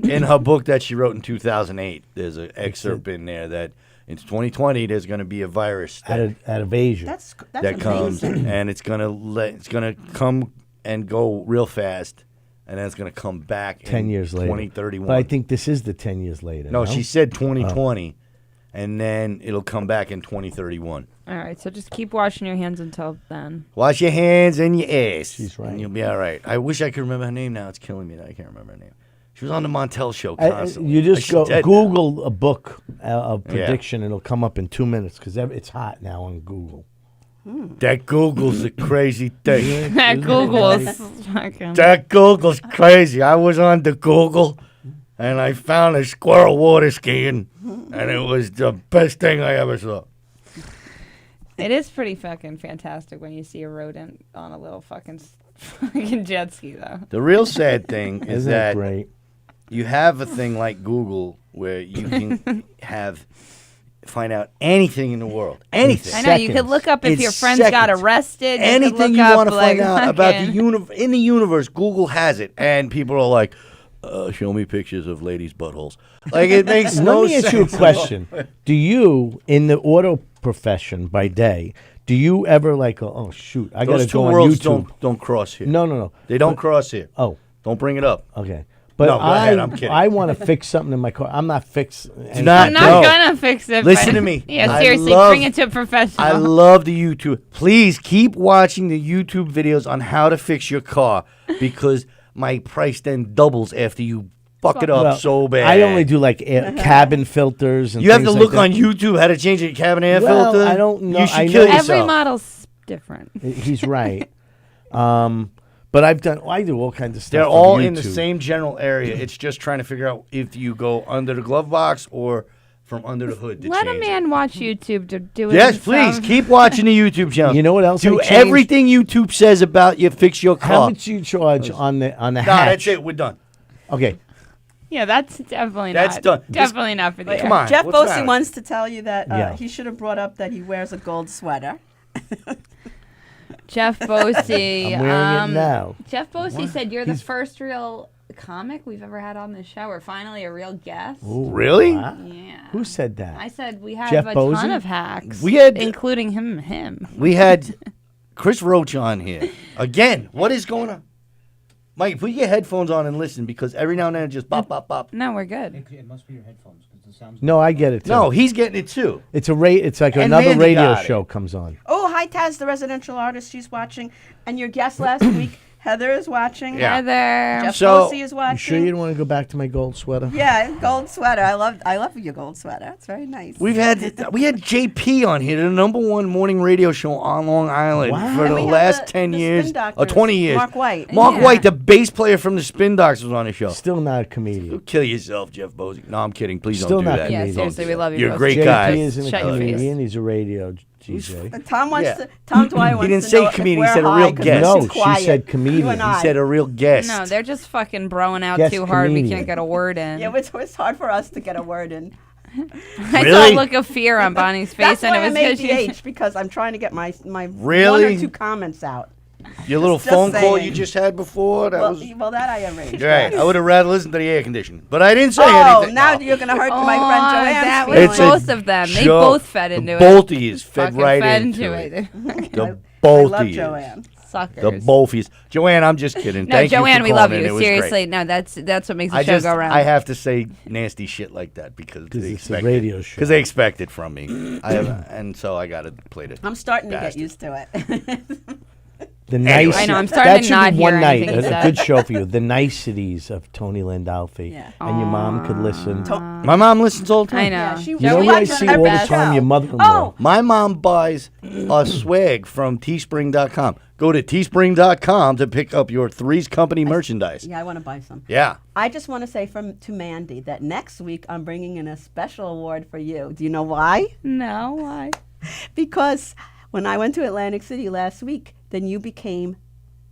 no. in her book that she wrote in 2008, there's an excerpt in there that in 2020 there's going to be a virus out of Asia. That's that comes amazing. and it's gonna come and go real fast, and then it's gonna come back 10 in years later. 2031. But I think this is the 10 years later. no, she said 2020, and then it'll come back in 2031. All right, so just keep washing your hands until then. Wash your hands and your ass. She's right. And you'll be all right. I wish I could remember her name now. It's killing me that I can't remember her name. She was on the Montel show constantly. You just She's go dead now. Google a book of Yeah. prediction, and it'll come up in 2 minutes because it's hot now on Google. That Google's a crazy thing. That Google's fucking. That Google's crazy. I was on the Google, and I found a squirrel water skiing, and it was the best thing I ever saw. It is pretty fucking fantastic when you see a rodent on a little fucking jet ski, though. The real sad thing is Isn't that it great? you have a thing like Google where you can find out anything in the world. Anything. I know, you could look up if It's your friends got seconds. arrested. Anything you you want to like, find out about the fucking- in the universe, Google has it, and people are like, "Show me pictures of ladies' buttholes." Like it makes no Let me sense. ask you a question. Do you, in the auto profession by day, do you ever like, oh shoot, I got to Those two go on worlds YouTube? don't cross here. No. They don't cross here. Oh, Don't bring it up. okay. But No, go ahead, I'm kidding. I want to fix something in my car. I'm not fixing. not- I'm No. not gonna fix it. Listen but- to me. Yeah, I seriously, love- bring it to a professional. I love the YouTube. Please keep watching the YouTube videos on how to fix your car because my price then doubles after you fuck it up Well, so bad. I only do like cabin filters and You have to things look like on YouTube how to change a cabin air Well, filter. I don't know. You should I kill know- yourself. Every model's different. that. He's right. But I do all kinds of stuff. They're on all in the YouTube. same general area. It's just trying to figure out if you go under the glove box or from under the hood to Let a change it. man watch YouTube to do it. Yes, please himself. keep watching the YouTube channel. You know what else I Do changed? everything YouTube says about you. Fix your car. How much you charge on the Nah, hatch? that's it. We're done. Okay. Yeah, that's definitely That's not. done. Definitely not for the Come on. Jeff what's the Bosey matter? wants to tell you that Yeah. he should have brought up that he wears a gold sweater. Jeff Bosey. I'm wearing it now. Jeff Bosey said you're the first real comic we've ever had on the show, or finally a real guest. Ooh, Really? wow. Yeah. Who said that? I said we have Jeff a Bosey? ton of hacks. We had- including him. We had Chris Roach on here. Again, what is going on? Mike, put your headphones on and listen because every now and then it just bop, bop, bop. No, we're good. It must be your headphones because the sound's. No, I get it. Too. No, he's getting it too. it's like And another Mandy radio got it. show comes on. Oh, hi, Taz, the residential artist. She's watching. And your guest last week, Heather, is watching. Yeah. Heather. Jeff So- Bosey is You watching. sure you don't want to go back to my gold sweater? Yeah, gold sweater. I love your gold sweater. It's very nice. We had JP on here, the #1 morning radio show on Long Island Wow. for And the we had last the 10 Spin years or Doctors, 20 years. Mark White. Mark Yeah. White, the bass player from the Spin Doctors, was on the show. Still not a comedian. Kill yourself, Jeff Bosey. No, I'm kidding. Please Still don't do not that. comedian. Yeah, seriously, we love you. You're a both. great JP guy. isn't a Shut your face. comedian. He's a radio DJ. Tom wants Yeah. to. Tom Dwyer wants didn't to say know if comedian, he we're said a high real 'cause guest. we're No, too she quiet. said comedian. You and He He I. said a real guest. No, they're just fucking broing out Guest too hard. We comedian. can't get a word in. Yeah, it's hard for us to get a word in. I Really? saw a look of fear on Bonnie's face, That's and why it I was made because the she. H because I'm trying to get my Really? one or two comments out. Your little Just phone call saying. you just had before, that was... Well, that I arranged. Right. I would have rather listened to the air conditioning. But I didn't say Oh, anything. now No. you're gonna hurt Oh, my friend Joanne's that was feelings. It's a both of them. They joke. both fed into it. Both of you fed Fucking right fed into into it. it. The I both love of you. Joanne. Suckers. The both of you. Joanne, I'm just kidding. No, Thank Joanne, you we for love calling in. It you. was great. Seriously, no, that's what makes the I show just go round. I have to say nasty shit like that because they it's a expect radio show. Because they expect it from me. And so I got to play it. I'm starting to get Bastard. used to it. The nice. I know, I'm starting that to should not be one hear night. anything he A said. good show for you. The niceties of Tony Landolfi. Yeah. And your mom could listen. My mom listens all the time. I know. Yeah, she- You know Joey who I watches see every all the time? show. Your mother-in-law. Oh, My mom buys a swag from teespring.com. Go to teespring.com to pick up your Three's Company merchandise. yeah, I want to buy some. Yeah. I just want to say to Mandy that next week I'm bringing in a special award for you. Do you know why? No, why? Because when I went to Atlantic City last week, then you became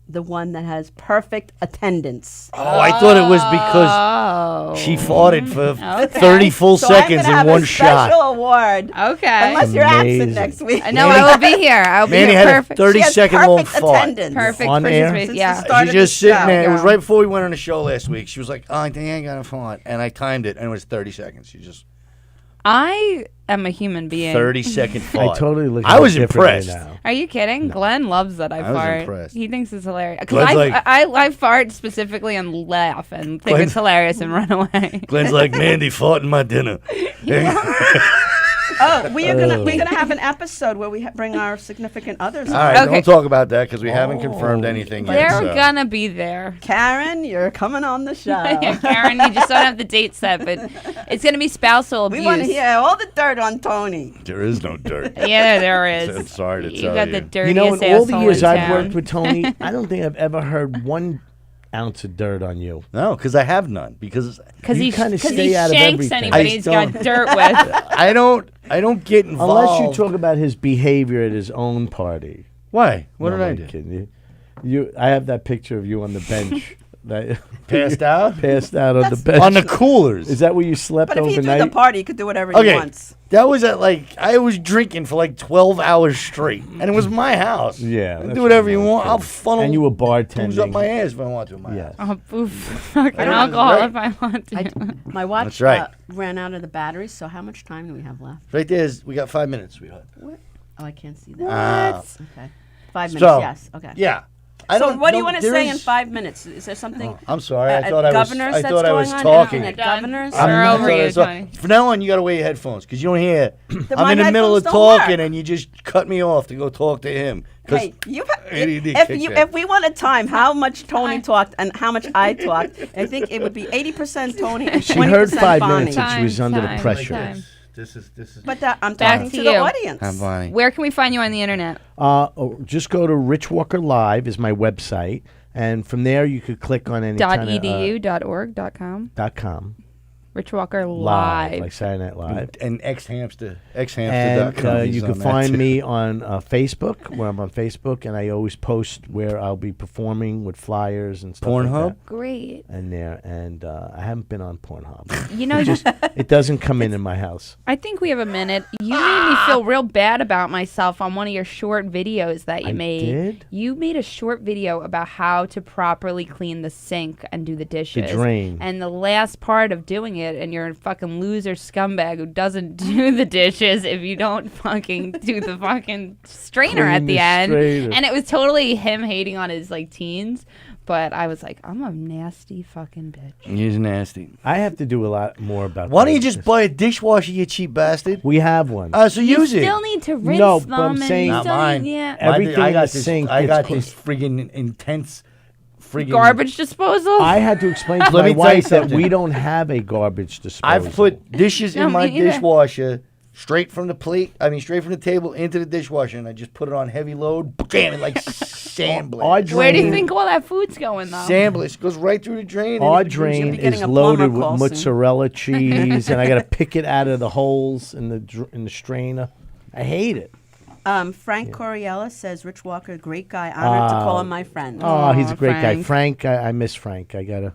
the one that has perfect attendance. Oh, I thought it was because Oh. she farted for Okay. 30 full So I'm seconds gonna in have one a special shot. award. Okay. Unless you're Amazing. absent next week. No, I will be here. I'll be Manny here. had Perfect. a 30 She has second long perfect fart. attendance. Perfect. On air? participation. Since Yeah. the start She's of just the sitting show. there. It was Yeah. right before we went on the show last week. She was like, "Oh, I think I got a fart," and I timed it, and it was 30 seconds. She just I am a human being. 30-second I fart. totally look at I it was differently impressed. now. Are you kidding? Glenn loves that I I was fart. impressed. He thinks it's hilarious. Glenn's Because like- I fart specifically and laugh and think Glenn's- it's hilarious and run away. Glenn's like, "Mandy fought in my dinner." Oh, we're gonna have an episode where we bring our significant others. All on. right, Okay. don't talk about that because we haven't confirmed anything yet. They're so. gonna be there. Karen, you're coming on the show. Karen, you just don't have the date set, but it's gonna be spousal We abuse. want to hear all the dirt on Tony. There is no dirt. Yeah, there is. I'm sorry to You tell got you. the You dirtiest know, in all the asshole years in I've town. worked with Tony, I don't think I've ever heard one ounce of dirt on you. No, because I have none. Because Because You he kinda because stay he out of shanks everything. anybody I he's got don't. dirt with. I don't get involved. Unless you talk about his behavior at his own party. Why? What No, did I I'm do? kidding you. I have that picture of you on the bench. that Passed out? Passed out on the bench. On the coolers. Is that where you slept But if he threw overnight? the party, he could do whatever he Okay, wants. that was at I was drinking for like 12 hours straight, and it was my house. Yeah, I that's do whatever what you I'm want. I'll kidding. funnel. And you were booze up bartending. my ass if I want to. In my Yeah. house. Oh, oof. Fucking know, alcohol right. if I want to. My watch That's right. ran out of the batteries, so how much time do we have left? Right there's. We got 5 minutes, sweetheart. Oh, I can't see that. Ah. Okay. 5 minutes, So, yes. Okay. Yeah. I So don't what do you know- want to there say in is- 5 minutes? Is there something Oh, I'm sorry. I at thought I was. Governors I that's thought I was going on? talking. At Done. Governors? I'm I over thought I you, was talking. Tony. From now on, you got to wear your headphones because you don't hear. I'm my in the middle of headphones don't talking, work. and you just cut me off to go talk to him. 'Cause Hey, ADD if kicked in. if we want to time how much Tony talked and how much I talked, I think it would be 80% Tony and 20% She heard 5 Bonnie. minutes and she was under the Time, pressure. time. This is. But I'm Back talking to to the you. audience. I'm Bonnie. Where can we find you on the internet? Just go to Rich Walker Live is my website, and from there you could click on any .edu.org.com. .com. Rich Walker Live, Live. like Saturday Night Live. And xhamster. And Xhamster.com. you can find me on Facebook, where I'm on Facebook, and I always post where I'll be performing with flyers and stuff Pornhub? like Great. that. And there, and I haven't been on Pornhub. You know, It doesn't come in my house. I think we have a minute. You made me feel real bad about myself on one of your short videos that you I made. did? You made a short video about how to properly clean the sink and do the dishes. drain. And the last part of doing it, and you're a fucking loser scumbag who doesn't do the dishes if you don't fucking do the fucking strainer Clean at the the end. strainer. And it was totally him hating on his like teens. But I was like, I'm a nasty fucking bitch. He's nasty. I have to do a lot more about Why that. don't you just buy a dishwasher, you cheap bastard? We have one. So use it. Still need to rinse No, them. but I'm and saying- you Not still mine. Need, yeah. Everything I in got the this. sink I gets got clean. this friggin' intense. Friggin' Garbage disposal. I had to explain to Let my me tell you wife that something. we don't have a garbage disposal. I've put dishes No, in my me neither. dishwasher straight from the plate. I mean, straight from the table into the dishwasher, and I just put it on heavy load. Bam! It like sand Our blast. Where do you drain- think all that food's going though? Sand blast goes right through the drain. Our and it- drain be getting is a loaded plumber call with soon. mozzarella cheese, and I got to pick it out of the holes in the strainer. I hate it. Frank Coriella says, Rich Walker, great guy. Honored to call him my friend. Oh, he's a Aw, great guy. Frank. Frank, I miss Frank. I got to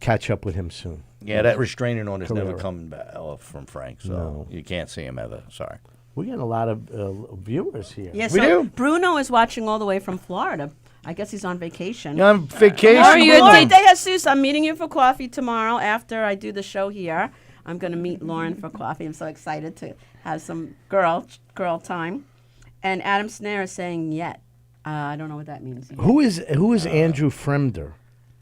catch up with him soon. Yeah, that restraining order's never Correct. coming back off from Frank, so No. you can't see him ever. Sorry. We're getting a lot of viewers here. Yeah, We so do. Bruno is watching all the way from Florida. I guess he's on vacation. You're on vacation. Are you Lauren Did- De Jesus, I'm meeting you for coffee tomorrow after I do the show here. I'm going to meet Lauren for coffee. I'm so excited to have some girl time. And Adam Snare is saying yet. I don't know what that means. Yet. Who is Andrew Fremder?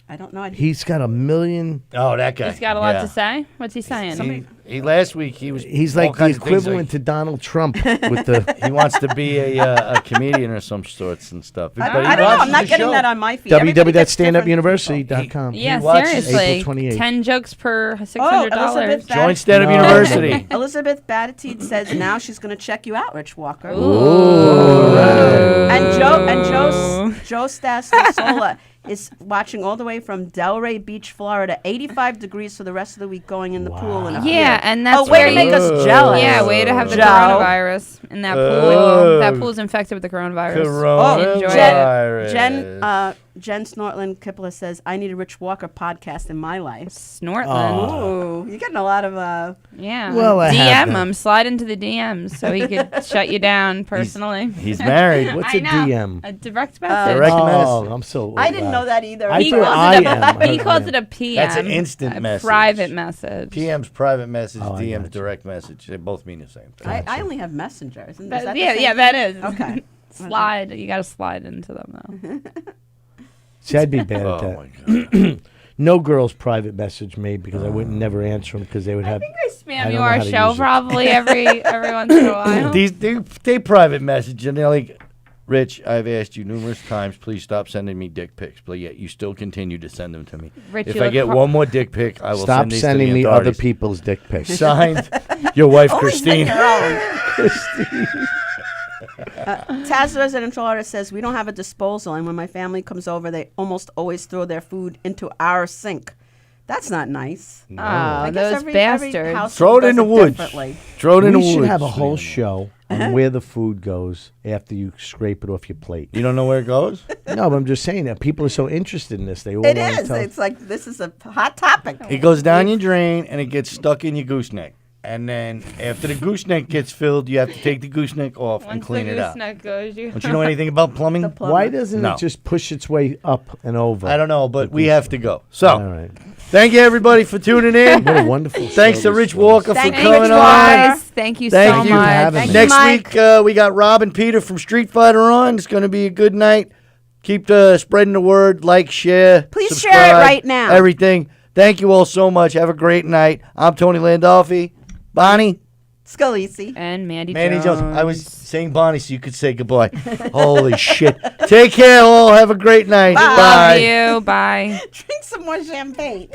I don't know. He's got 1 million. Oh, that guy. He's got a lot Yeah. to say. What's he saying? He last week he was. He's all like the kinds of things, equivalent to Donald Trump with the He wants to be a comedian or some sorts and stuff. But he I don't know. watches I'm not the getting show. that on my feed. Everybody gets different info. www.standupuniversity.com. Yeah, watches seriously. April 28th. 10 jokes per $600. Elizabeth Join Stand Up No. University. Elizabeth Batitide says now she's going to check you out, Rich Walker. Ooh. And Joe Stassola is watching all the way from Delray Beach, Florida. 85 degrees for the rest of the week going in the pool. And Yeah, and that's way where to make you- us jealous. Yeah, way to have the Joe. coronavirus in that pool. That pool's infected with the coronavirus. Enjoy it. Jen Snortland Kipler says, I need a Rich Walker podcast in my life. Snortland. Ooh, you're getting a lot of Yeah. Well, I have DM that. him. Slide into the DMs so he could shut you down personally. He's married. What's I a know. DM? A direct message. Direct Oh, message. I'm so. I didn't know that either. I He thought calls I it am. a, he calls it a PM. That's an instant a message. private message. PM's private message, Oh, I DM's gotcha. direct message. They both mean the same thing. I only have Messenger. Isn't But that the yeah, same yeah, thing? that is. Okay. Slide. You got to slide into them though. See, I'd be bad at Oh that. my god. No girls private message me because I wouldn't never answer them because they would I have. think I I spam don't you know our how to show use it. probably every once in a while. they private message and they're like, Rich, I've asked you numerous times, please stop sending me dick pics, but yet you still continue to send them to me. Rich, If you I look get hor- one more dick pic, I will Stop send these sending to the me other authorities. people's dick pics. Signed, your wife Always make Christine. your own. Taz resident in Florida says we don't have a disposal, and when my family comes over, they almost always throw their food into our sink. That's not nice. Oh, I guess those every bastards. household Throw it in does the woods. differently. Throw it in the We woods. should have a whole show on where the food goes after you scrape it off your plate. You don't know where it goes? No, but I'm just saying that people are so interested in this. They all It wanna is. tell- It's like this is a hot topic. It goes down your drain and it gets stuck in your gooseneck. And then after the gooseneck gets filled, you have to take the gooseneck off and Once clean the it out. gooseneck goes, you Don't you know anything about plumbing? Why doesn't No. it just push its way up and over? I don't know, but we have to go. So, All right. thank you everybody for tuning in. What a wonderful. Thanks show to this Rich was. Walker for Thank you, coming Rich on. guys. Thank you Thank so you. much. Having Thank me. you, Next Mike. week, we got Rob and Peter from Street Fighter on. It's going to be a good night. Keep spreading the word. Like, share, Please subscribe, share it right now. Everything. Thank you all so much. Have a great night. I'm Tony Landolfi. Bonnie. Scalisi. And Mandy Manny Jones. Jones. I was saying Bonnie so you could say goodbye. Holy shit. Take care all. Have a great night. Bye. Love you. Bye. Drink some more champagne.